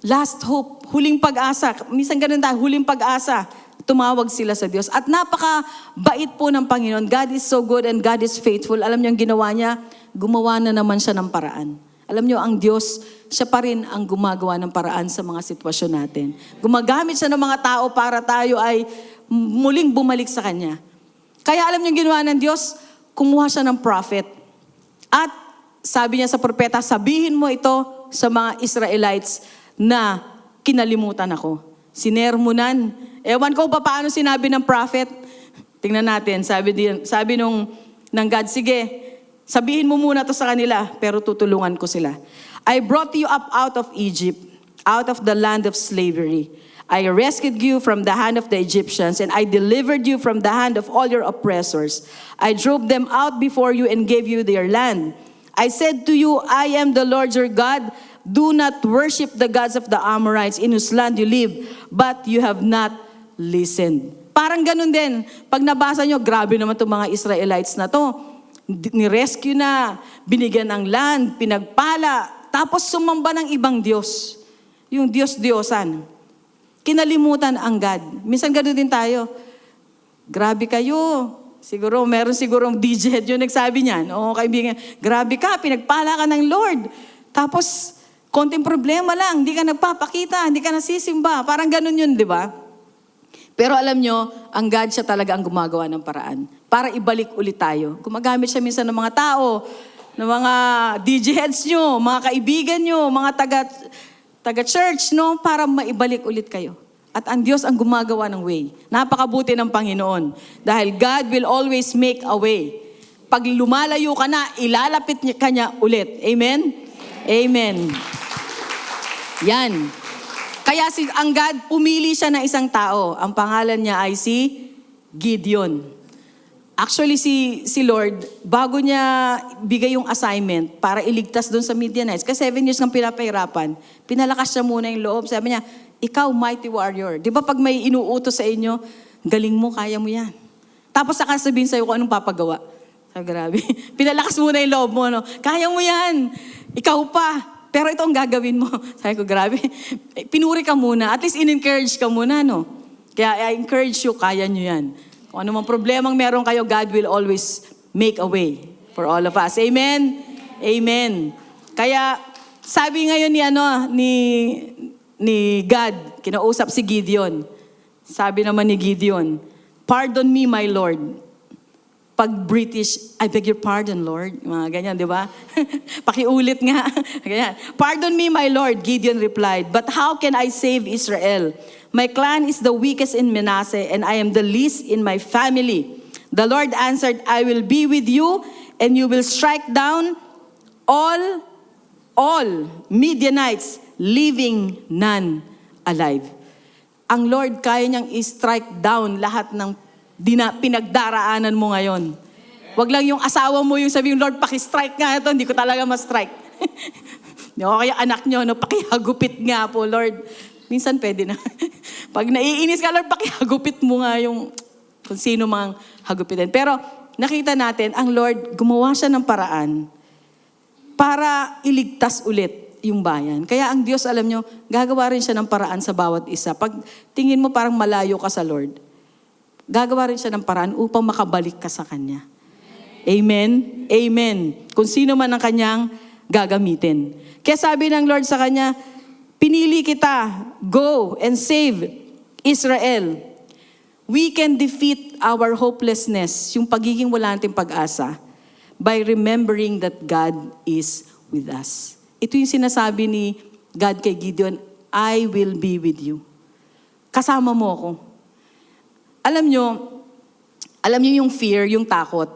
Last hope, huling pag-asa. Minsan ganun tayo, huling pag-asa. Tumawag sila sa Diyos. At napaka-bait po ng Panginoon. God is so good and God is faithful. Alam niyo ang ginawa niya? Gumawa na naman siya ng paraan. Alam niyo, ang Diyos, siya pa rin ang gumagawa ng paraan sa mga sitwasyon natin. Gumagamit siya ng mga tao para tayo ay muling bumalik sa Kanya. Kaya alam niyo ang ginawa ng Diyos? Kumuha siya ng prophet. At sabi niya sa propeta, sabihin mo ito sa mga Israelites na kinalimutan ako. Sinermonan. Ewan ko pa paano sinabi ng prophet. Tingnan natin, sabi ng God, sige, sabihin mo muna to sa kanila, pero tutulungan ko sila. I brought you up out of Egypt, out of the land of slavery. I rescued you from the hand of the Egyptians, and I delivered you from the hand of all your oppressors. I drove them out before you and gave you their land. I said to you, I am the Lord your God. Do not worship the gods of the Amorites in whose land you live, but you have not listened. Parang ganun din. Pag nabasa nyo, grabe naman itong mga Israelites na to. Ni-rescue na, binigyan ng land, pinagpala, tapos sumamba ng ibang Diyos. Yung Diyos-Diyosan. Kinalimutan ang God. Minsan gano'n din tayo. Grabe kayo. Meron sigurong DJ yung nagsabi niyan. Oo, kaibigan, grabe ka, pinagpala ka ng Lord. Tapos, konting problema lang, hindi ka nagpapakita, hindi ka nasisimba. Parang gano'n yun, di ba? Pero alam nyo, ang God siya talaga ang gumagawa ng paraan para ibalik ulit tayo. Gumagamit siya minsan ng mga tao, ng mga DJ heads nyo, mga kaibigan nyo, mga taga-church, no? Para maibalik ulit kayo. At ang Diyos ang gumagawa ng way. Napakabuti ng Panginoon. Dahil God will always make a way. Pag lumalayo ka na, ilalapit ka niya ulit. Amen? Amen. Yan. Kaya ang God, pumili siya ng isang tao. Ang pangalan niya ay si Gideon. Actually, si Lord, bago niya bigay yung assignment para iligtas doon sa Midianites, kasi 7 years kang pinapahirapan, pinalakas siya muna yung loob. Sabi niya, ikaw, mighty warrior. Di ba pag may inuutos sa inyo, galing mo, kaya mo yan. Tapos saka sabihin sa'yo kung anong papagawa. Sabi, grabe. Pinalakas muna yung loob mo, no? Kaya mo yan. Ikaw pa. Pero ito ang gagawin mo. Sabi ko, grabe. Pinuri ka muna. At least in-encourage ka muna, no? Kaya I encourage you, kaya nyo yan. Kung ano mang problemang meron kayo, God will always make a way for all of us. Amen? Amen. Kaya, sabi ngayon ni God, kinausap si Gideon. Sabi naman ni Gideon, pardon me, my Lord. Pag British, I beg your pardon, Lord. Mga ganyan, di ba? Pakiulit nga. Ganyan. Pardon me, my Lord, Gideon replied. But how can I save Israel? My clan is the weakest in Manasseh, and I am the least in my family. The Lord answered, I will be with you, and you will strike down all Midianites, leaving none alive. Ang Lord, kaya niyang i-strike down lahat ng pinagdaraanan mo ngayon. Wag lang yung asawa mo yung sabi yung Lord, paki-strike nga ito, hindi ko talaga ma-strike. O kaya anak nyo, pakihagupit nga po, Lord. Minsan pwede na. Pag naiinis ka, Lord, pakihagupit mo nga yung kung sino mang hagupitin. Pero nakita natin, ang Lord, gumawa siya ng paraan para iligtas ulit yung bayan. Kaya ang Diyos, alam nyo, gagawa rin siya ng paraan sa bawat isa. Pag tingin mo parang malayo ka sa Lord, gagawa rin siya ng paraan upang makabalik ka sa Kanya. Amen? Amen. Kung sino man ang Kanyang gagamitin. Kaya sabi ng Lord sa Kanya, pinili kita, go and save Israel. We can defeat our hopelessness, yung pagiging wala nating pag-asa, by remembering that God is with us. Ito yung sinasabi ni God kay Gideon, I will be with you. Kasama mo ako. Alam nyo yung fear, yung takot.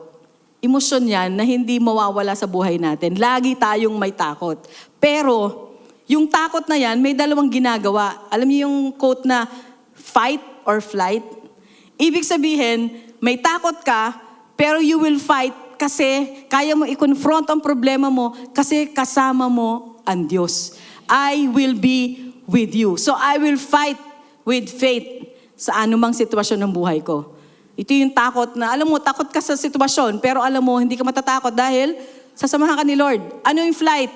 Emosyon yan na hindi mawawala sa buhay natin. Lagi tayong may takot. Pero, yung takot na yan, may dalawang ginagawa. Alam niyo yung quote na, fight or flight? Ibig sabihin, may takot ka, pero you will fight kasi kaya mo i-confront ang problema mo kasi kasama mo ang Diyos. I will be with you. So I will fight with faith sa anumang sitwasyon ng buhay ko. Ito yung takot na, alam mo, takot ka sa sitwasyon, pero alam mo, hindi ka matatakot dahil sasamahan ka ni Lord. Ano yung flight?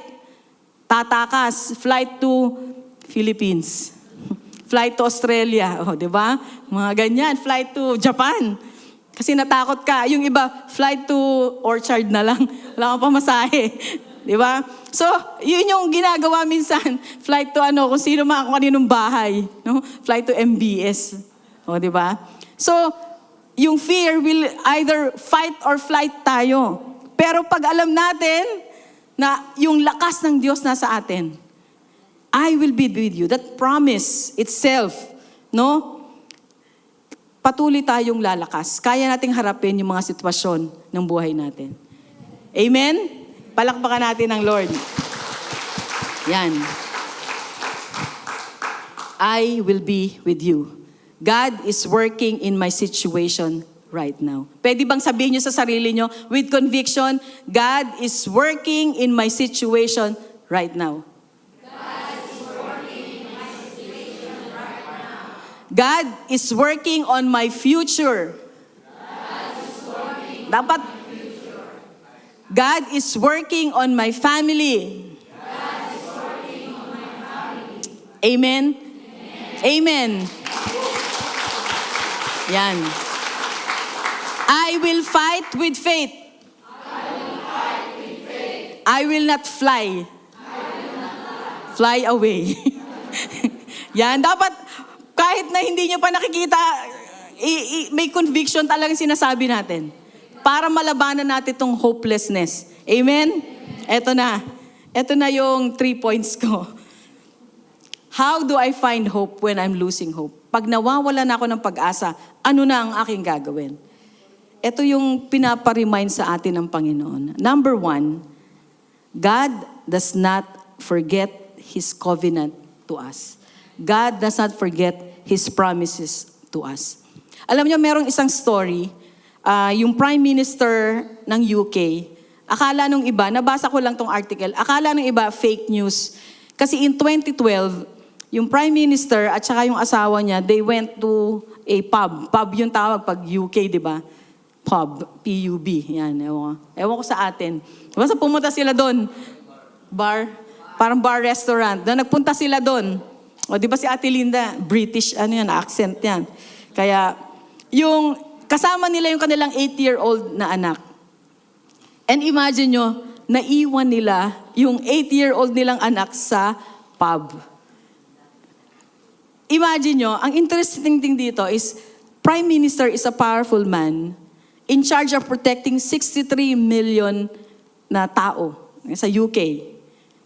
Tatakas, flight to Philippines. Flight to Australia, di ba? Mga ganyan, flight to Japan. Kasi natakot ka. Yung iba, flight to Orchard na lang. Wala kang pamasahe. Di ba? So, yun yung ginagawa minsan. Flight to kung sino man, kung kaninong bahay. No? Flight to MBS. O, di ba? So, yung fear will either fight or flight tayo. Pero pag alam natin na yung lakas ng Diyos nasa atin, I will be with you. That promise itself, no? Patuloy tayong lalakas. Kaya nating harapin yung mga sitwasyon ng buhay natin. Amen? Palakpakan natin ang Lord. Yan. I will be with you. God is working in my situation right now. Pwede bang sabihin nyo sa sarili nyo with conviction, God is working in my situation right now. God is working on my future. Dapat, God is working on my family. Amen? Amen. Yan. I will fight with faith. I will not fly. Fly away. Yan, dapat kahit na hindi nyo pa nakikita, may conviction talagang sinasabi natin para malabanan natin itong hopelessness. Amen? Eto na. Eto na yung 3 points ko. How do I find hope when I'm losing hope? Pag nawawala na ako ng pag-asa, ano na ang aking gagawin? Ito yung pinapa-remind sa atin ng Panginoon. Number 1, God does not forget His covenant to us. God does not forget His promises to us. Alam niyo, merong isang story, yung Prime Minister ng UK, akala nung iba, nabasa ko lang tong article, akala nung iba fake news. Kasi in 2012, yung Prime Minister at saka yung asawa niya, they went to a pub. Pub yung tawag pag UK, di ba? Pub, P-U-B. Yan, ewan ko sa atin. Basta pumunta sila doon. Bar, parang bar restaurant. Nagpunta sila doon. O, di ba si Ate Linda, British, accent yan. Kaya, yung kasama nila yung kanilang 8-year-old na anak. And imagine nyo, naiwan nila yung 8-year-old nilang anak sa pub. Imagine nyo, ang interesting thing dito is, Prime Minister is a powerful man in charge of protecting 63 million na tao sa UK.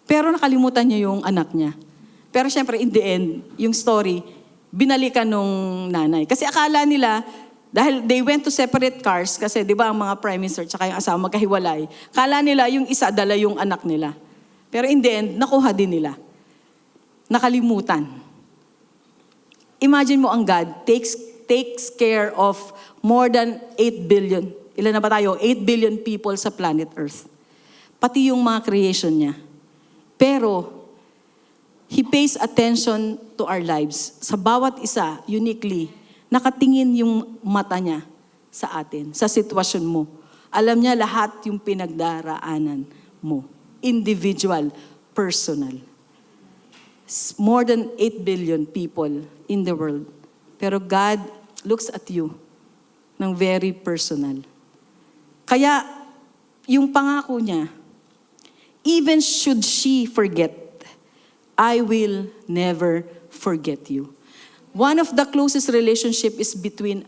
Pero nakalimutan niya yung anak niya. Pero syempre, in the end, yung story, binalikan nung nanay. Kasi akala nila, dahil they went to separate cars, kasi di ba ang mga prime minister tsaka yung asawa magkahiwalay, akala nila yung isa dala yung anak nila. Pero in the end, nakuha din nila. Nakalimutan. Imagine mo ang God takes care of more than 8 billion. Ilan na ba tayo? 8 billion people sa planet Earth. Pati yung mga creation niya. Pero, He pays attention to our lives. Sa bawat isa, uniquely, nakatingin yung mata niya sa atin, sa sitwasyon mo. Alam niya lahat yung pinagdaraanan mo. Individual, personal. More than 8 billion people in the world. Pero God looks at you ng very personal. Kaya, yung pangako niya, even should she forget, I will never forget you. One of the closest relationship is between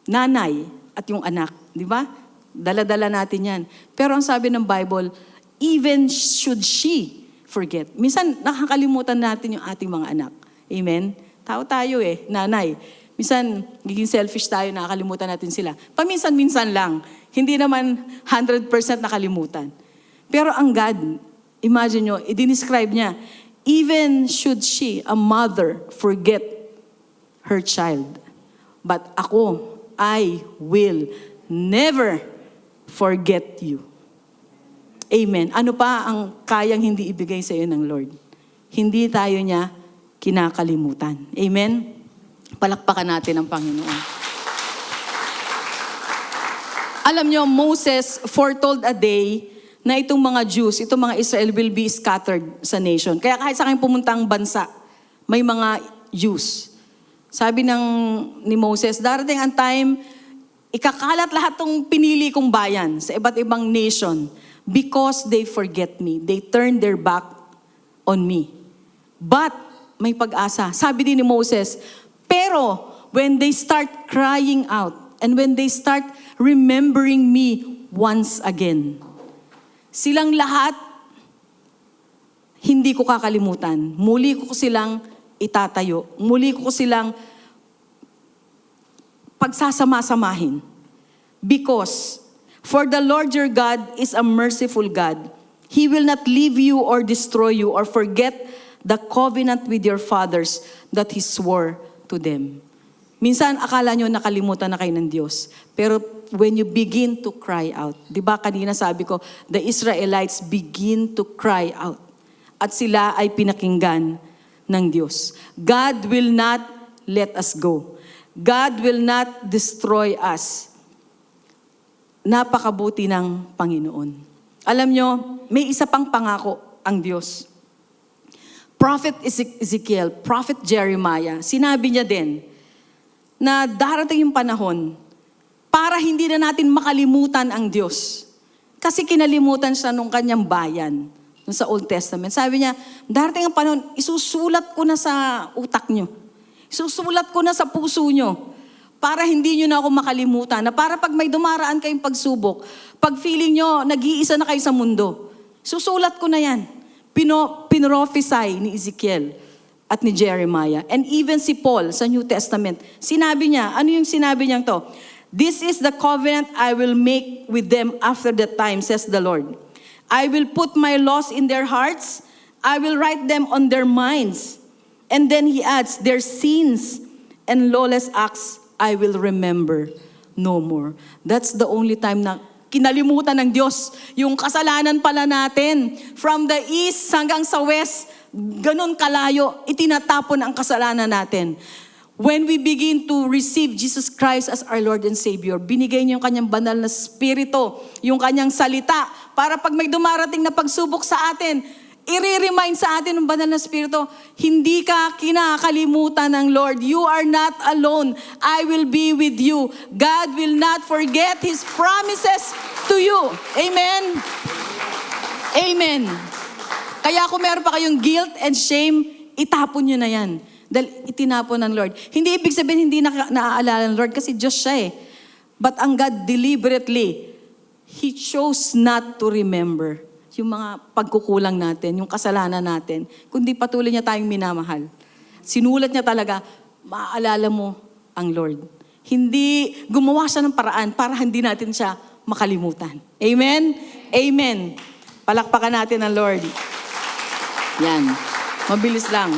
nanay at yung anak. Di ba? Dala-dala natin yan. Pero ang sabi ng Bible, even should she forget. Minsan, nakakalimutan natin yung ating mga anak. Amen? Tao tayo nanay. Minsan, giging selfish tayo, nakakalimutan natin sila. Paminsan-minsan lang. Hindi naman 100% nakalimutan. Pero ang God, imagine nyo, i-describe niya, even should she, a mother, forget her child. But ako, I will never forget you. Amen. Ano pa ang kayang hindi ibigay sa iyo ng Lord? Hindi tayo niya kinakalimutan. Amen? Palakpakan natin ang Panginoon. Alam nyo, Moses foretold a day na itong mga Jews, itong mga Israel will be scattered sa nation. Kaya kahit sa kanyang pumuntang bansa, may mga Jews. Sabi ni Moses, darating ang time, ikakalat lahat tong pinili kong bayan sa iba't ibang nation because they forget me. They turn their back on me. But, may pag-asa. Sabi din ni Moses, pero when they start crying out and when they start remembering me once again, silang lahat, hindi ko kakalimutan. Muli ko silang itatayo. Muli ko silang pagsasama-samahin. Because, for the Lord your God is a merciful God. He will not leave you or destroy you or forget the covenant with your fathers that He swore to them. Minsan, akala nyo nakalimutan na kayo ng Diyos. Pero when you begin to cry out, di ba kanina sabi ko, the Israelites begin to cry out. At sila ay pinakinggan ng Diyos. God will not let us go. God will not destroy us. Napakabuti ng Panginoon. Alam nyo, may isa pang pangako ang Diyos. Prophet Ezekiel, Prophet Jeremiah, sinabi niya din na darating yung panahon para hindi na natin makalimutan ang Diyos. Kasi kinalimutan siya nung kanyang bayan, nung sa Old Testament. Sabi niya, darating ang panahon, isusulat ko na sa utak nyo. Isusulat ko na sa puso nyo. Para hindi nyo na ako makalimutan. Na para pag may dumaraan kayong pagsubok, pag feeling nyo, nag-iisa na kayo sa mundo, susulat ko na yan. Pinrophesy ni Ezekiel at ni Jeremiah. And even si Paul sa New Testament, sinabi niya, ano yung sinabi niya to? This is the covenant I will make with them after that time, says the Lord. I will put my laws in their hearts. I will write them on their minds. And then he adds, their sins and lawless acts I will remember no more. That's the only time na kinalimutan ng Diyos yung kasalanan pala natin. From the east hanggang sa west, ganun kalayo, itinatapon ang kasalanan natin. When we begin to receive Jesus Christ as our Lord and Savior, binigay niya yung kanyang banal na spirito, yung kanyang salita, para pag may dumarating na pagsubok sa atin, i-remind sa atin ng banal na spirito, hindi ka kinakalimutan ng Lord. You are not alone. I will be with you. God will not forget His promises to you. Amen? Amen. Kaya kung meron pa kayong guilt and shame, itapon nyo na yan. Dahil itinapon ng Lord. Hindi ibig sabihin hindi naaalala ng Lord kasi Diyos siya eh. But ang God deliberately, He chose not to remember yung mga pagkukulang natin, yung kasalanan natin, kundi patuloy niya tayong minamahal. Sinulat niya talaga, maaalala mo ang Lord. Hindi gumawa siya ng paraan para hindi natin siya makalimutan. Amen? Amen. Palakpakan natin ang Lord. Yan. Mabilis lang.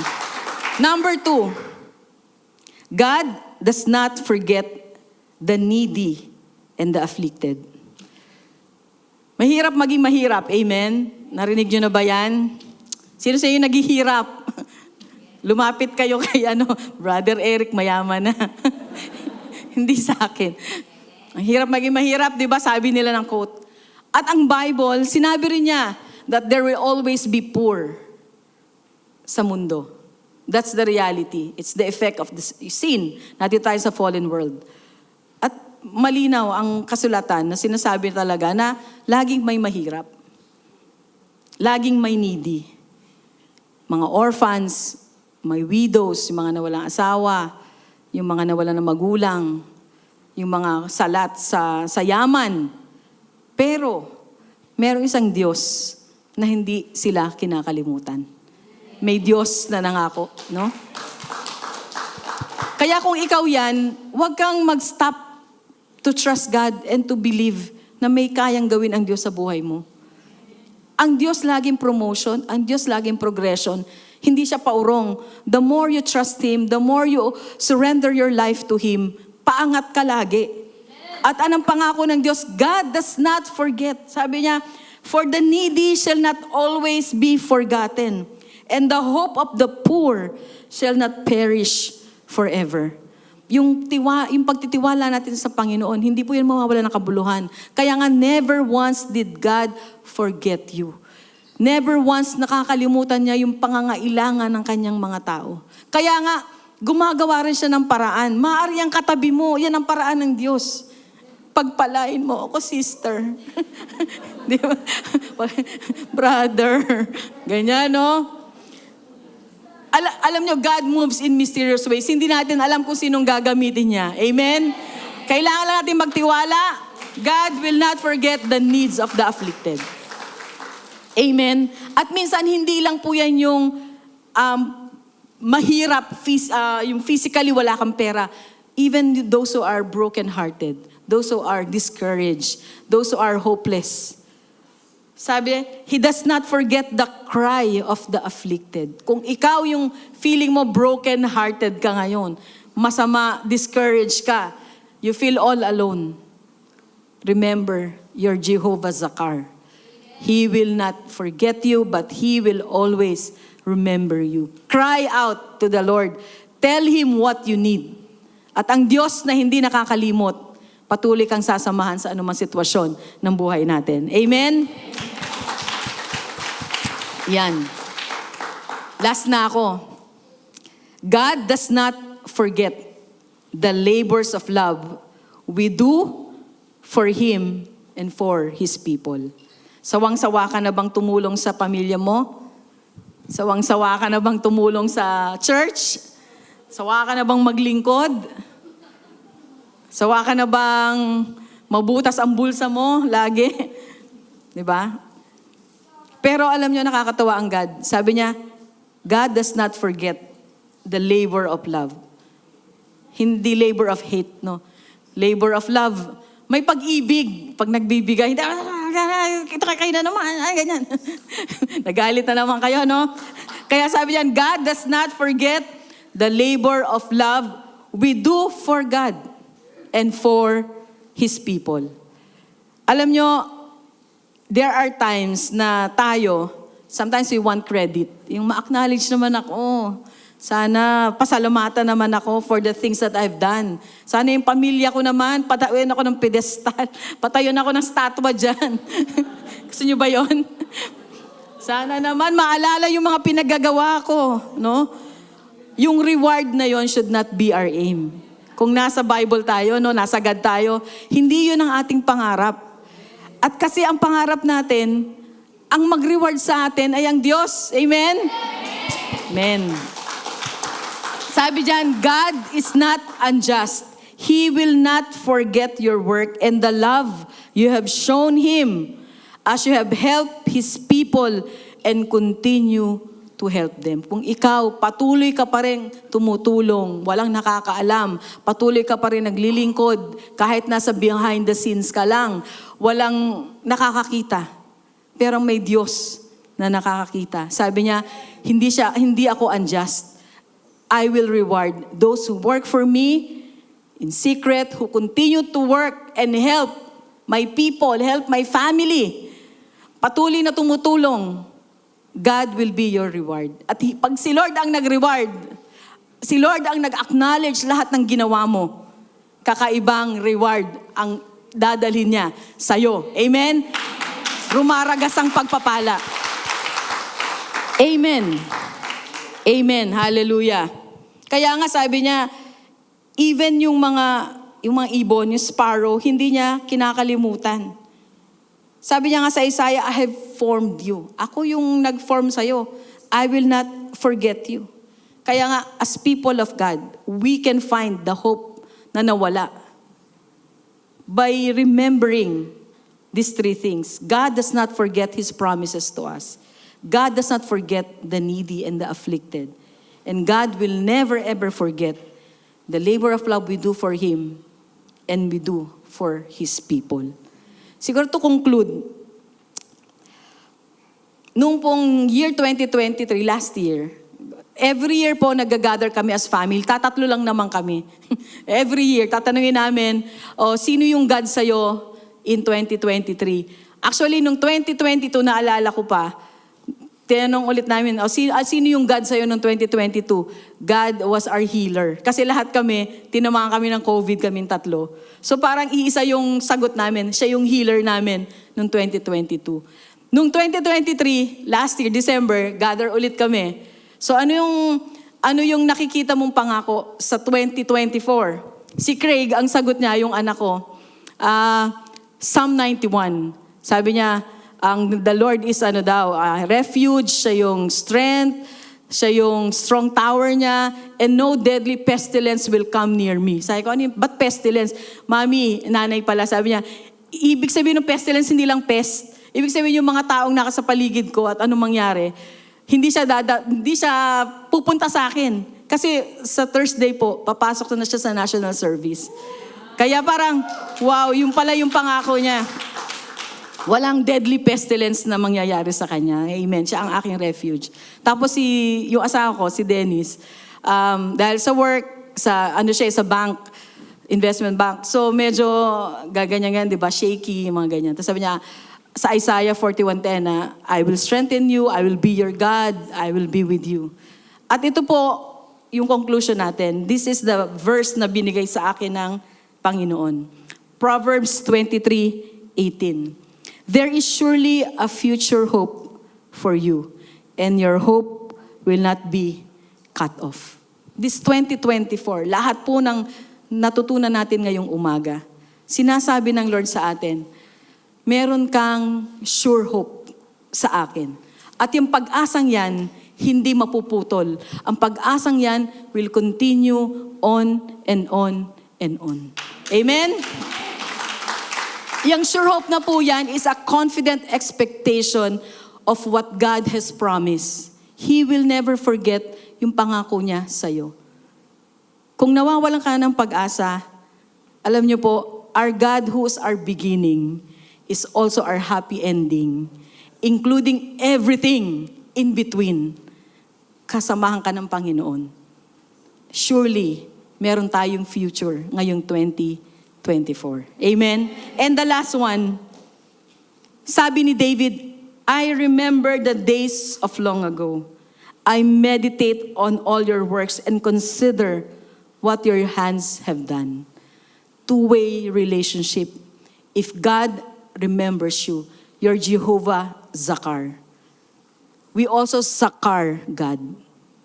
Number 2, God does not forget the needy and the afflicted. Mahirap maging mahirap. Amen? Narinig nyo na ba yan? Sino sa inyo naghihirap? Lumapit kayo kay Brother Eric, mayaman na. Hindi sa akin. Ang hirap maging mahirap, di ba? Sabi nila ng quote. At ang Bible, sinabi rin niya that there will always be poor sa mundo. That's the reality. It's the effect of the sin. Natin tayo sa fallen world. At malinaw ang kasulatan na sinasabi talaga na laging may mahirap. Laging may needy. Mga orphans, may widows, yung mga nawalang asawa, yung mga nawalan ng magulang, yung mga salat sa yaman. Pero, merong isang Diyos na hindi sila kinakalimutan. May Diyos na nangako, no? Kaya kung ikaw yan, huwag kang mag-stop to trust God and to believe na may kayang gawin ang Diyos sa buhay mo. Ang Diyos laging promotion, ang Diyos laging progression. Hindi siya paurong. The more you trust Him, the more you surrender your life to Him, paangat ka lagi. At anong pangako ng Diyos? God does not forget. Sabi niya, for the needy shall not always be forgotten, and the hope of the poor shall not perish forever. Yung pagtitiwala natin sa Panginoon, hindi po yan mawawala ng kabuluhan. Kaya nga, never once did God forget you. Never once nakakalimutan niya yung pangangailangan ng kanyang mga tao. Kaya nga, gumagawa rin siya ng paraan. Maaari ang katabi mo, yan ang paraan ng Diyos. Pagpalain mo ako, sister. Di ba? Brother. Ganyan, no? Alam nyo, God moves in mysterious ways. Hindi natin alam kung sinong gagamitin niya. Amen? Kailangan lang natin magtiwala. God will not forget the needs of the afflicted. Amen? At minsan, hindi lang po yan yung mahirap, yung physically wala kang pera. Even those who are broken-hearted, those who are discouraged, those who are hopeless. Sabi, He does not forget the cry of the afflicted. Kung ikaw yung feeling mo broken-hearted ka ngayon, masama, discouraged ka, you feel all alone, remember, you're Jehovah Zakar. He will not forget you, but He will always remember you. Cry out to the Lord. Tell Him what you need. At ang Diyos na hindi nakakalimot, patuloy kang sasamahan sa anumang sitwasyon ng buhay natin. Amen? Yan. Last na ako. God does not forget the labors of love we do for Him and for His people. Sawang-sawa ka na bang tumulong sa pamilya mo? Sawang-sawa ka na bang tumulong sa church? Sawa ka na bang maglingkod? Sawa ka na bang mabutas ang bulsa mo lagi? Diba? Pero alam nyo, nakakatawa ang God. Sabi niya, God does not forget the labor of love. Hindi labor of hate, no? Labor of love. May pag-ibig. Pag nagbibigay, hindi, ito kayo na naman, ganyan. Nagalit na naman kayo, no? Kaya sabi niyan, God does not forget the labor of love we do for God and for His people. Alam nyo, there are times na tayo, sometimes we want credit. Yung ma-acknowledge naman ako. Sana pasalamatan naman ako for the things that I've done. Sana yung pamilya ko naman, patayuan ako ng pedestal. Patayuan ako ng statwa dyan. Gusto nyo ba yon? Sana naman maalala yung mga pinagagawa ko. No? Yung reward na yon should not be our aim. Kung nasa Bible tayo, no, nasa God tayo, hindi yun ang ating pangarap. At kasi ang pangarap natin, ang mag-reward sa atin ay ang Diyos. Amen? Amen. Sabi dyan, God is not unjust. He will not forget your work and the love you have shown Him as you have helped His people and continue to help them. Kung ikaw, patuloy ka pa rin tumutulong, walang nakakaalam, patuloy ka pa rin naglilingkod, kahit nasa behind the scenes ka lang, walang nakakakita. Pero may Diyos na nakakakita. Sabi niya, hindi ako unjust. I will reward those who work for me in secret, who continue to work and help my people, help my family. Patuloy na tumutulong. God will be your reward. At pag si Lord ang nag-reward, si Lord ang nag-acknowledge lahat ng ginawa mo, kakaibang reward ang dadalhin niya sa'yo. Amen? Rumaragas ang pagpapala. Amen. Amen. Hallelujah. Kaya nga sabi niya, even yung mga ibon, yung sparrow, hindi niya kinakalimutan. Sabi niya nga sa Isaiah, I have formed you. Ako yung nag-form sa'yo. I will not forget you. Kaya nga, as people of God, we can find the hope na nawala by remembering these three things. God does not forget His promises to us. God does not forget the needy and the afflicted. And God will never ever forget the labor of love we do for Him and we do for His people. Siguro to conclude, nung pong year 2023, last year, every year po nag-gather kami as family. Tatatlo lang naman kami. Every year, tatanungin namin, sino yung God sa'yo in 2023? Actually, nung 2022, naalala ko pa, tinanong ulit namin, sino yung God sa'yo nung 2022? God was our healer. Kasi lahat kami, tinamaan kami ng COVID, kaming tatlo. So parang iisa yung sagot namin, siya yung healer namin nung 2022. Nung 2023, last year, December, gather ulit kami. So ano yung nakikita mong pangako sa 2024? Si Craig, ang sagot niya, yung anak ko, Psalm 91. Sabi niya, the Lord is refuge, siya yung strength, siya yung strong tower niya, and no deadly pestilence will come near me. Sabi ko, ba't pestilence? Mami, nanay pala, sabi niya, ibig sabihin ng pestilence, hindi lang pest. Ibig sabihin yung mga taong nasa paligid ko at anong mangyari, hindi siya pupunta sa akin. Kasi sa Thursday po, papasok na siya sa national service. Kaya parang, wow, yung pala yung pangako niya. Walang deadly pestilence na mangyayari sa kanya. Amen. Siya ang aking refuge. Tapos yung asawa ko, si Dennis, dahil sa work, sa bank, investment bank. So medyo gaganyan, di ba? Shaky, mga ganyan. Tapos sabi niya, sa Isaiah 41:10 na, I will strengthen you, I will be your God, I will be with you. At ito po, yung conclusion natin. This is the verse na binigay sa akin ng Panginoon. Proverbs 23:18. There is surely a future hope for you, and your hope will not be cut off. This 2024, lahat po ng natutunan natin ngayong umaga, sinasabi ng Lord sa atin, meron kang sure hope sa akin. At yung pag-asang yan, hindi mapuputol. Ang pag-asang yan will continue on and on and on. Amen? Yung sure hope na po yan is a confident expectation of what God has promised. He will never forget yung pangako niya sa'yo. Kung nawawalan ka ng pag-asa, alam niyo po, our God who is our beginning is also our happy ending, including everything in between. Kasamahan ka ng Panginoon. Surely, meron tayong future ngayong 2024. Amen? And the last one, sabi ni David, I remember the days of long ago. I meditate on all your works and consider what your hands have done. Two-way relationship. If God remembers you, you're Jehovah Zakar. We also Zakar God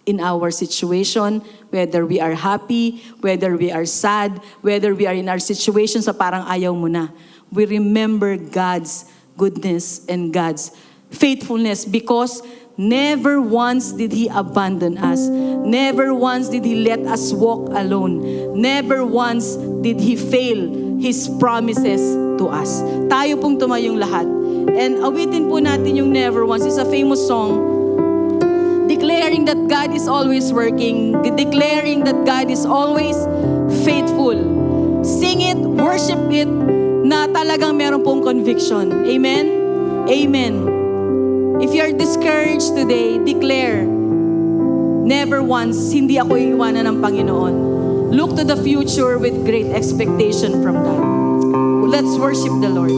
in our situation, whether we are happy, whether we are sad, whether we are in our situation sa parang ayaw mo na. We remember God's goodness and God's faithfulness because never once did He abandon us. Never once did He let us walk alone. Never once did He fail His promises to us. Tayo pong tumayong lahat. And awitin po natin yung Never Once. It's a famous song. Declaring that God is always working. Declaring that God is always faithful. Sing it, worship it, na talagang meron pong conviction. Amen? Amen. If you're discouraged today, declare, never once, hindi ako iiwanan ng Panginoon. Look to the future with great expectation from God. Let's worship the Lord.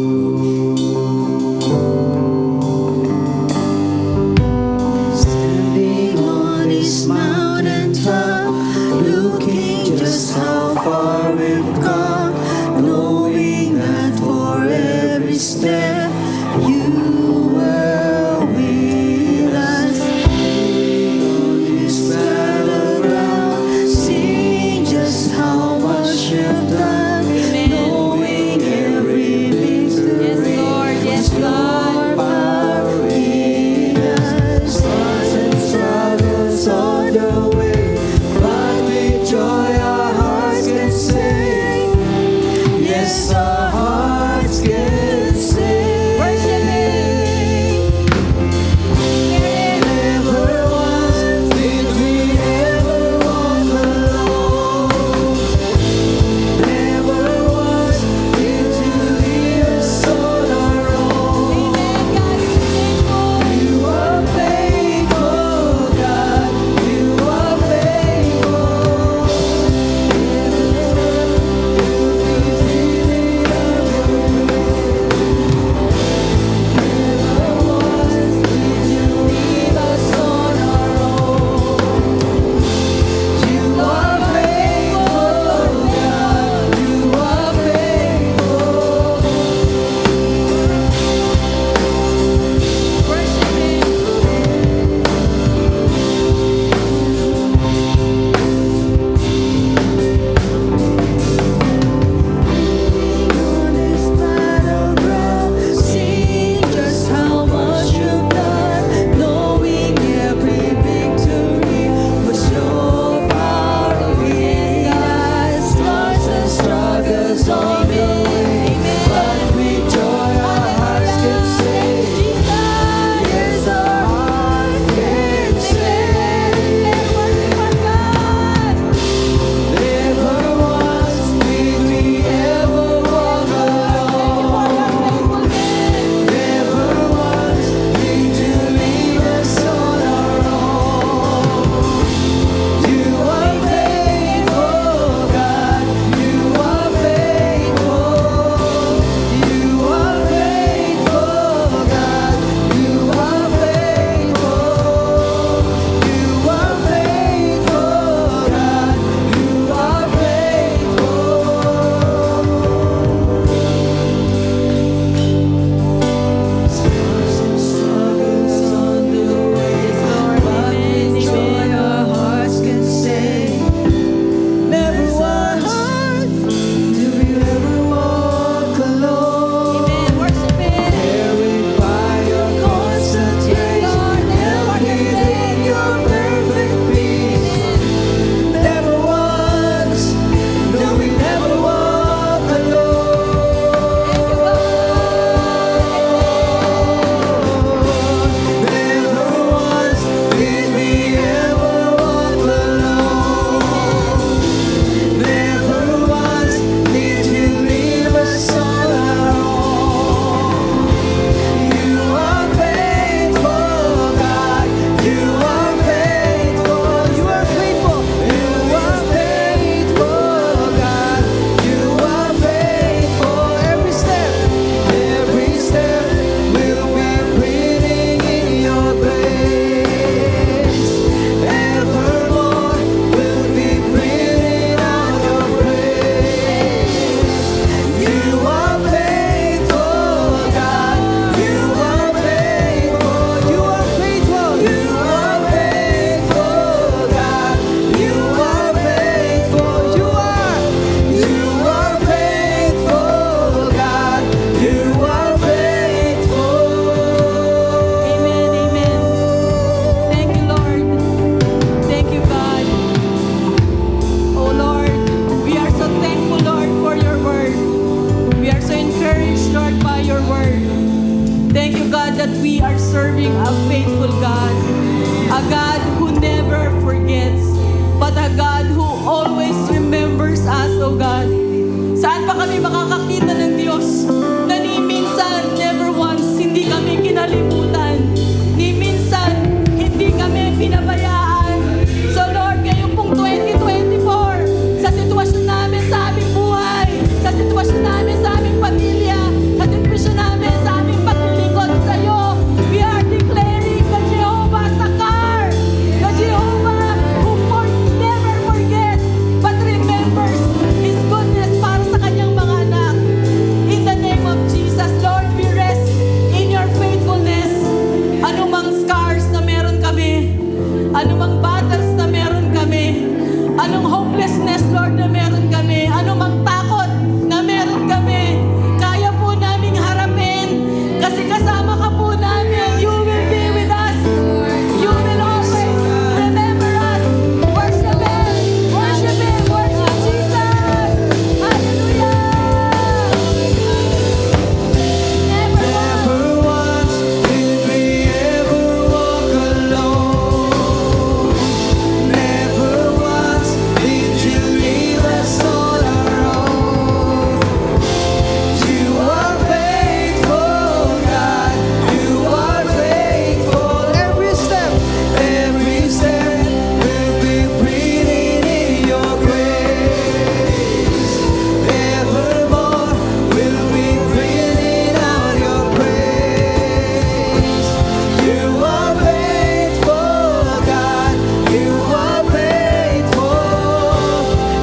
serving a faithful God. A God who never forgets, but a God who always remembers us, O God. Saan pa kami makakakita ng Diyos na ni minsan, never once, hindi kami kinalimutan. Ni minsan, hindi kami pinabayaan. So Lord, ngayong pong 2024, sa sitwasyon namin sa aming buhay, sa sitwasyon namin sa aming pamilya, sa sitwasyon namin sa aming paglilingkod sa iyo, we are declaring the Jehovah Sakar, the Jehovah who never forgets, but remembers His goodness para sa kanyang mga anak. In the name of Jesus, Lord, we rest in your faithfulness. Anumang scars na meron kami, anumang battles na meron kami, anong hopelessness, Lord, na meron kami, anumang takot na meron kami, kaya po naming harapin kasi kasama ka po namin. You will be with us. You will always remember us. Worship Him. Worship Him. Worship Jesus. Hallelujah. Never Never once did we ever walk alone. Never once did you leave us on our own. You are faithful, God. You are faithful. Every step we'll be breathing in your grace. Evermore we'll be breathing out your praise. You are faithful, God. You are faithful.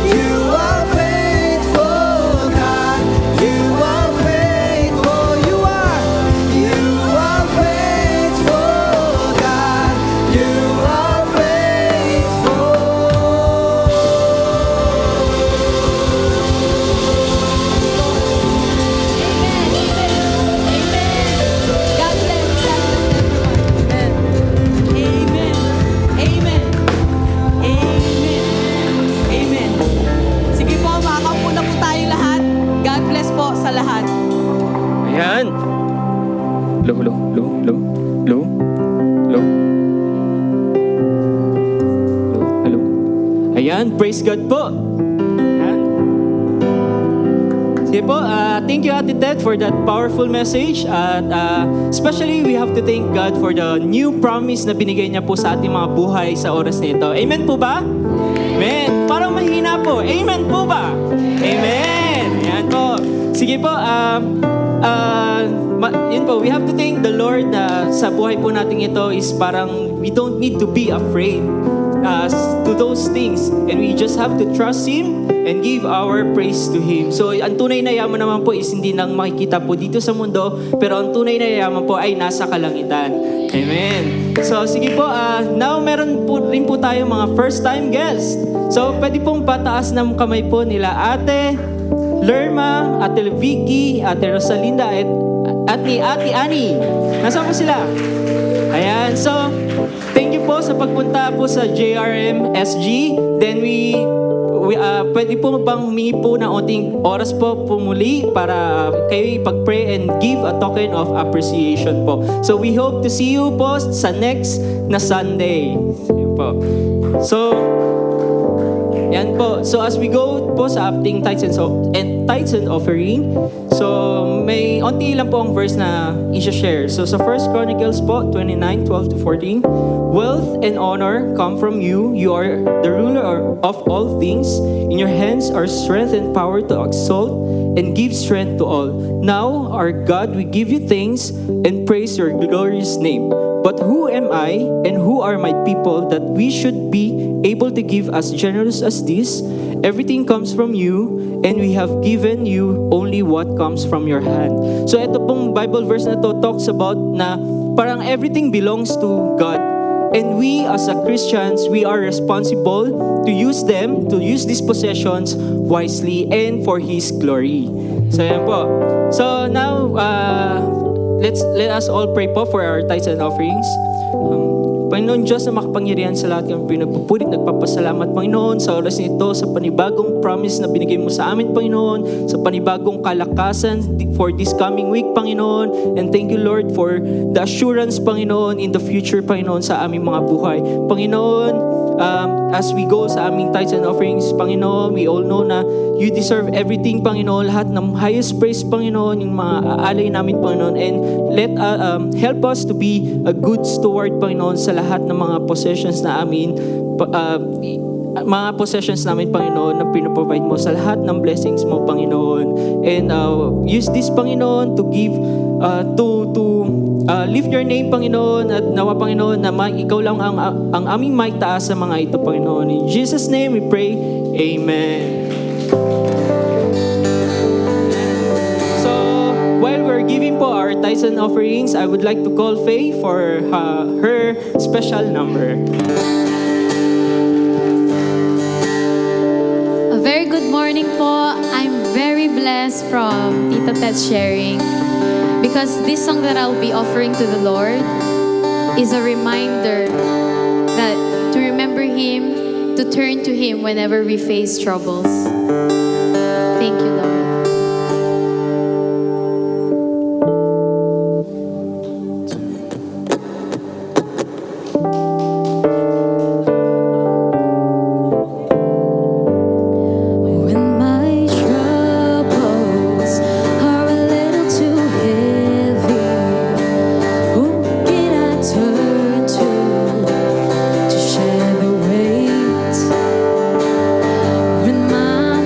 You are faithful, God. You are faithful. You are faithful, God. You are faithful. God bless. Amen. Amen. Amen. Amen. Sige po, makakaupo na po tayong lahat. God bless po sa lahat. Ayan. Low. Hello. Ayan, praise God po. Ayan. Sige po, thank you Ate Ted for that powerful message. At especially we have to thank God for the new promise na binigay niya po sa ating mga buhay sa oras na ito. Amen po ba? Amen. Parang mahina po. Amen po ba? Amen. Yan po. Sige po, yun po, we have to thank the Lord na sa buhay po natin ito is parang we don't need to be afraid to those things. And we just have to trust Him and give our praise to Him. So, ang tunay na yaman naman po is hindi nang makikita po dito sa mundo, pero ang tunay na yaman po ay nasa kalangitan. Amen. So, sige po, now meron po rin po tayo mga first time guests. So, pwede pong pataas ng kamay po nila Ate Lerma, Ate Vicky, Ate Rosalinda, at ni Ate Annie. Nasaan po sila? Ayan, so, thank you po sa pagpunta po sa JRM SG. Then pwede po bang humingi po ng onting oras po pumuli para kayo ipag-pray and give a token of appreciation po. So we hope to see you po sa next na Sunday. Yun po. So, yan po. So as we go po sa ating tithes and offering, so may onti lang po ang verse na i-share. So sa 1 Chronicles po, 29:12-14, wealth and honor come from you. You are the ruler of all things. In your hands are strength and power to exalt and give strength to all. Now, our God, we give you thanks and praise your glorious name. But who am I and who are my people that we should be able to give as generous as this? Everything comes from you, and we have given you only what comes from your hand. So ito pong Bible verse na to talks about na parang everything belongs to God. And we as a Christians, we are responsible to use these possessions wisely and for His glory. So yan po. So now, let us all pray po for our tithes and offerings. Panginoon Diyos na makapangyarihan sa lahat, kami pinagpupulit, nagpapasalamat, Panginoon, sa oras nito, sa panibagong promise na binigay mo sa amin, Panginoon, sa panibagong kalakasan for this coming week, Panginoon. And thank you, Lord, for the assurance, Panginoon, in the future, Panginoon, sa aming mga buhay. Panginoon, as we go sa aming tithes and offerings, Panginoon, we all know na you deserve everything, Panginoon, lahat ng highest praise, Panginoon, yung mga aalay namin, Panginoon, and help us to be a good steward, Panginoon, sa lahat ng mga possessions na amin, mga possessions namin, Panginoon, na pinoprovide mo, sa lahat ng blessings mo, Panginoon. And use this, Panginoon, to give, lift your name, Panginoon, at nawa, Panginoon, na ikaw lang ang aming maitaas sa mga ito, Panginoon. In Jesus' name we pray, Amen. So, while we're giving po our tithes and offerings, I would like to call Faye for her special number. A very good morning po. I'm very blessed from Tita Ted's sharing, because this song that I'll be offering to the Lord is a reminder that to remember Him, to turn to Him whenever we face troubles. Thank you, Lord. When my troubles are a little too heavy, who can I turn to share the weight? When my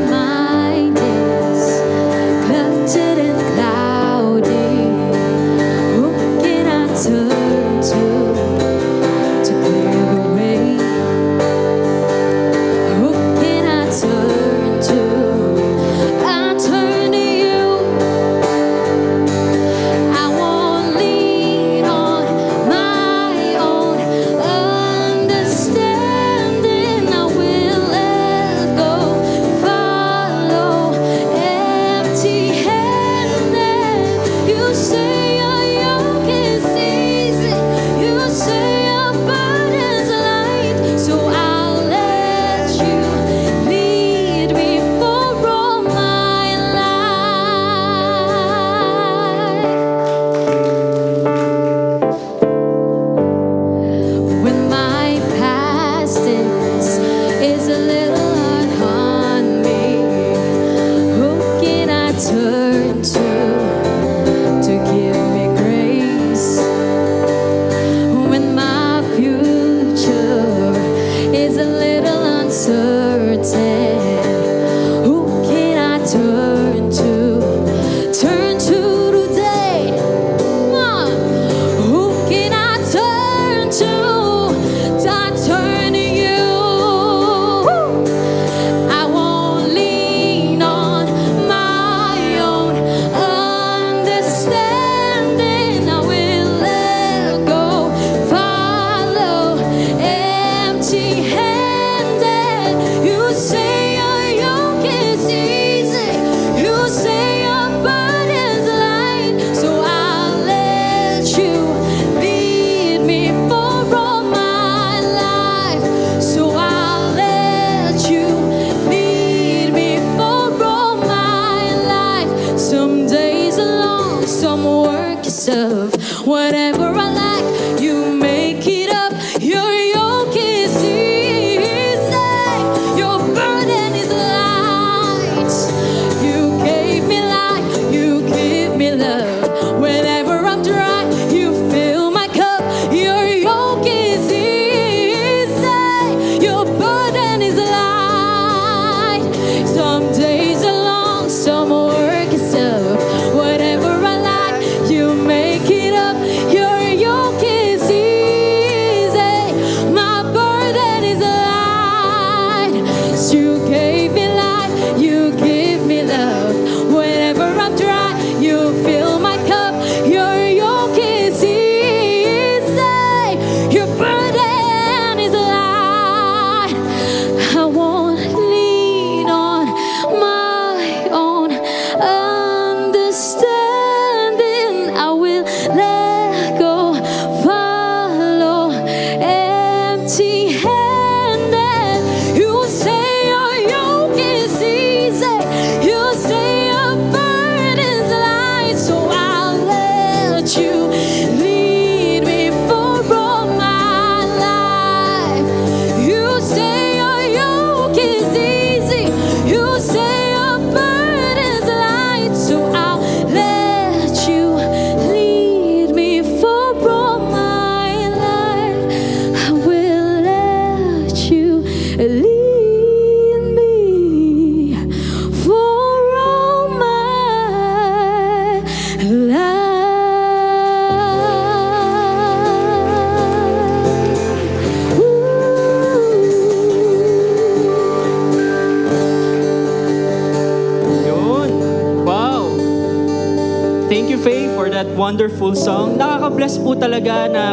Faye for that wonderful song. Nakaka-bless po talaga na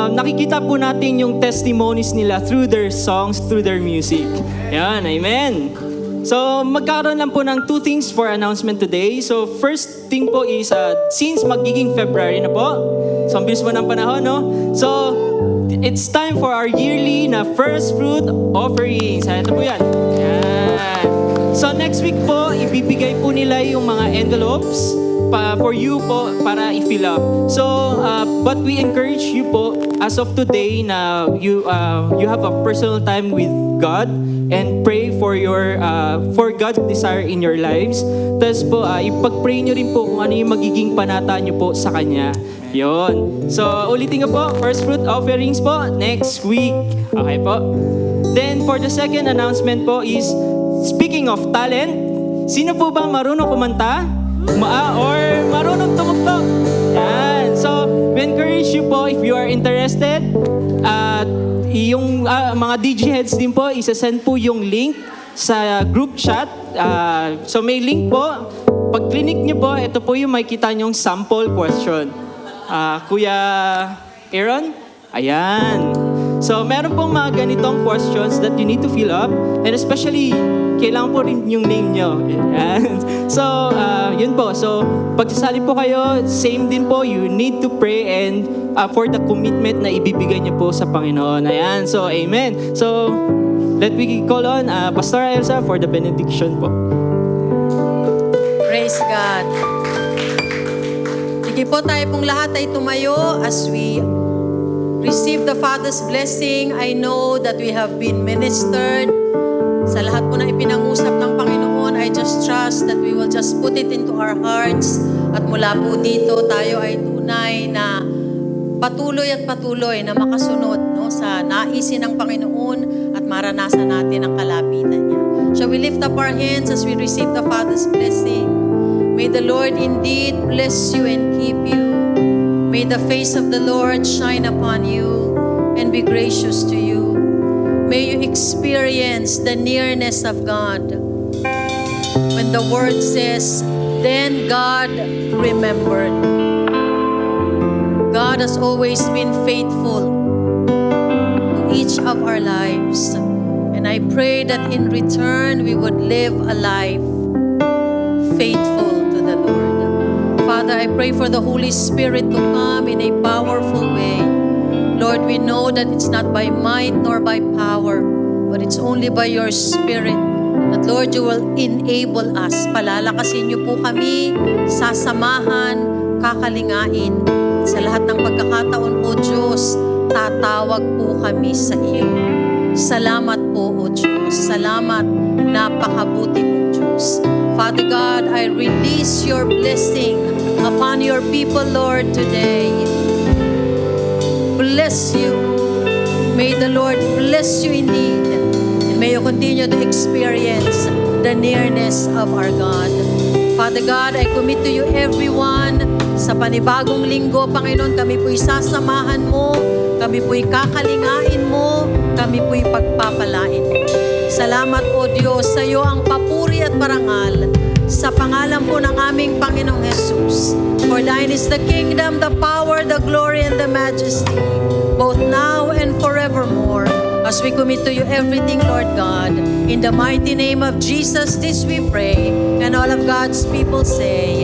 nakikita po natin yung testimonies nila through their songs, through their music. Yan, amen. So, magkakaroon lang po ng 2 things for announcement today. So, first thing po is, since magiging February na po, so ang bilis mo ng panahon, no? So, it's time for our yearly na first fruit offerings. Ito po yan. Yan. So, next week po, ibibigay po nila yung mga envelopes for you po para i-fill up. So, but we encourage you po as of today na you have a personal time with God and pray for God's desire in your lives. Tapos po, ipag-pray nyo rin po kung ano yung magiging panata nyo po sa Kanya. Yon. So, ulitin ko po, first fruit offerings po next week. Okay po? Then, for the second announcement po is, speaking of talent, sino po ba marunong kumanta? Or marunong tumugtog? Yan. So, we encourage you po if you are interested. Yung mga DJ heads din po, isa-send po yung link sa group chat. So, may link po. Pag clinic nyo po, ito po yung makikita nyong sample question. Kuya Aaron? Ayan. So, meron pong mga ganitong questions that you need to fill up. And especially, kailangan po rin yung name nyo. Ayan. So, yun po. So, pagsasali po kayo, same din po, you need to pray and for the commitment na ibibigay niyo po sa Panginoon. Ayan. So, amen. So, let me call on Pastor Elsa for the benediction po. Praise God. Sige po, tayo pong lahat ay tumayo as we receive the Father's blessing. I know that we have been ministered. Sa lahat po na ipinangusap ng Panginoon, I just trust that we will just put it into our hearts. At mula po dito, tayo ay tunay na patuloy na makasunod, no, sa naisin ng Panginoon at maranasan natin ang kalapitan niya. Shall we lift up our hands as we receive the Father's blessing? May the Lord indeed bless you and keep you. May the face of the Lord shine upon you and be gracious to you. May you experience the nearness of God. When the word says, then God remembered. God has always been faithful to each of our lives. And I pray that in return, we would live a life faithful to the Lord. Father, I pray for the Holy Spirit to come in a powerful way. Lord, we know that it's not by might nor by power, but it's only by your Spirit that, Lord, you will enable us. Palalakasin niyo po kami, sasamahan, kakalingain. Sa lahat ng pagkakataon, O Diyos, tatawag po kami sa iyo. Salamat po, O Diyos. Salamat, napakabuti mong Diyos. Father God, I release your blessing upon your people, Lord, today. Bless you. May the Lord bless you indeed. And may you continue to experience the nearness of our God. Father God, I commit to you everyone sa panibagong linggo. Panginoon, kami po'y sasamahan mo. Kami po'y kakalingain mo. Kami po'y pagpapalain mo. Salamat, O Diyos, sa iyo ang papuri at parangal sa pangalan po ng aming Panginoong Jesus. For thine is the kingdom, the power, the glory, and the majesty, both now and forevermore. As we commit to you everything, Lord God, in the mighty name of Jesus, this we pray. And all of God's people say,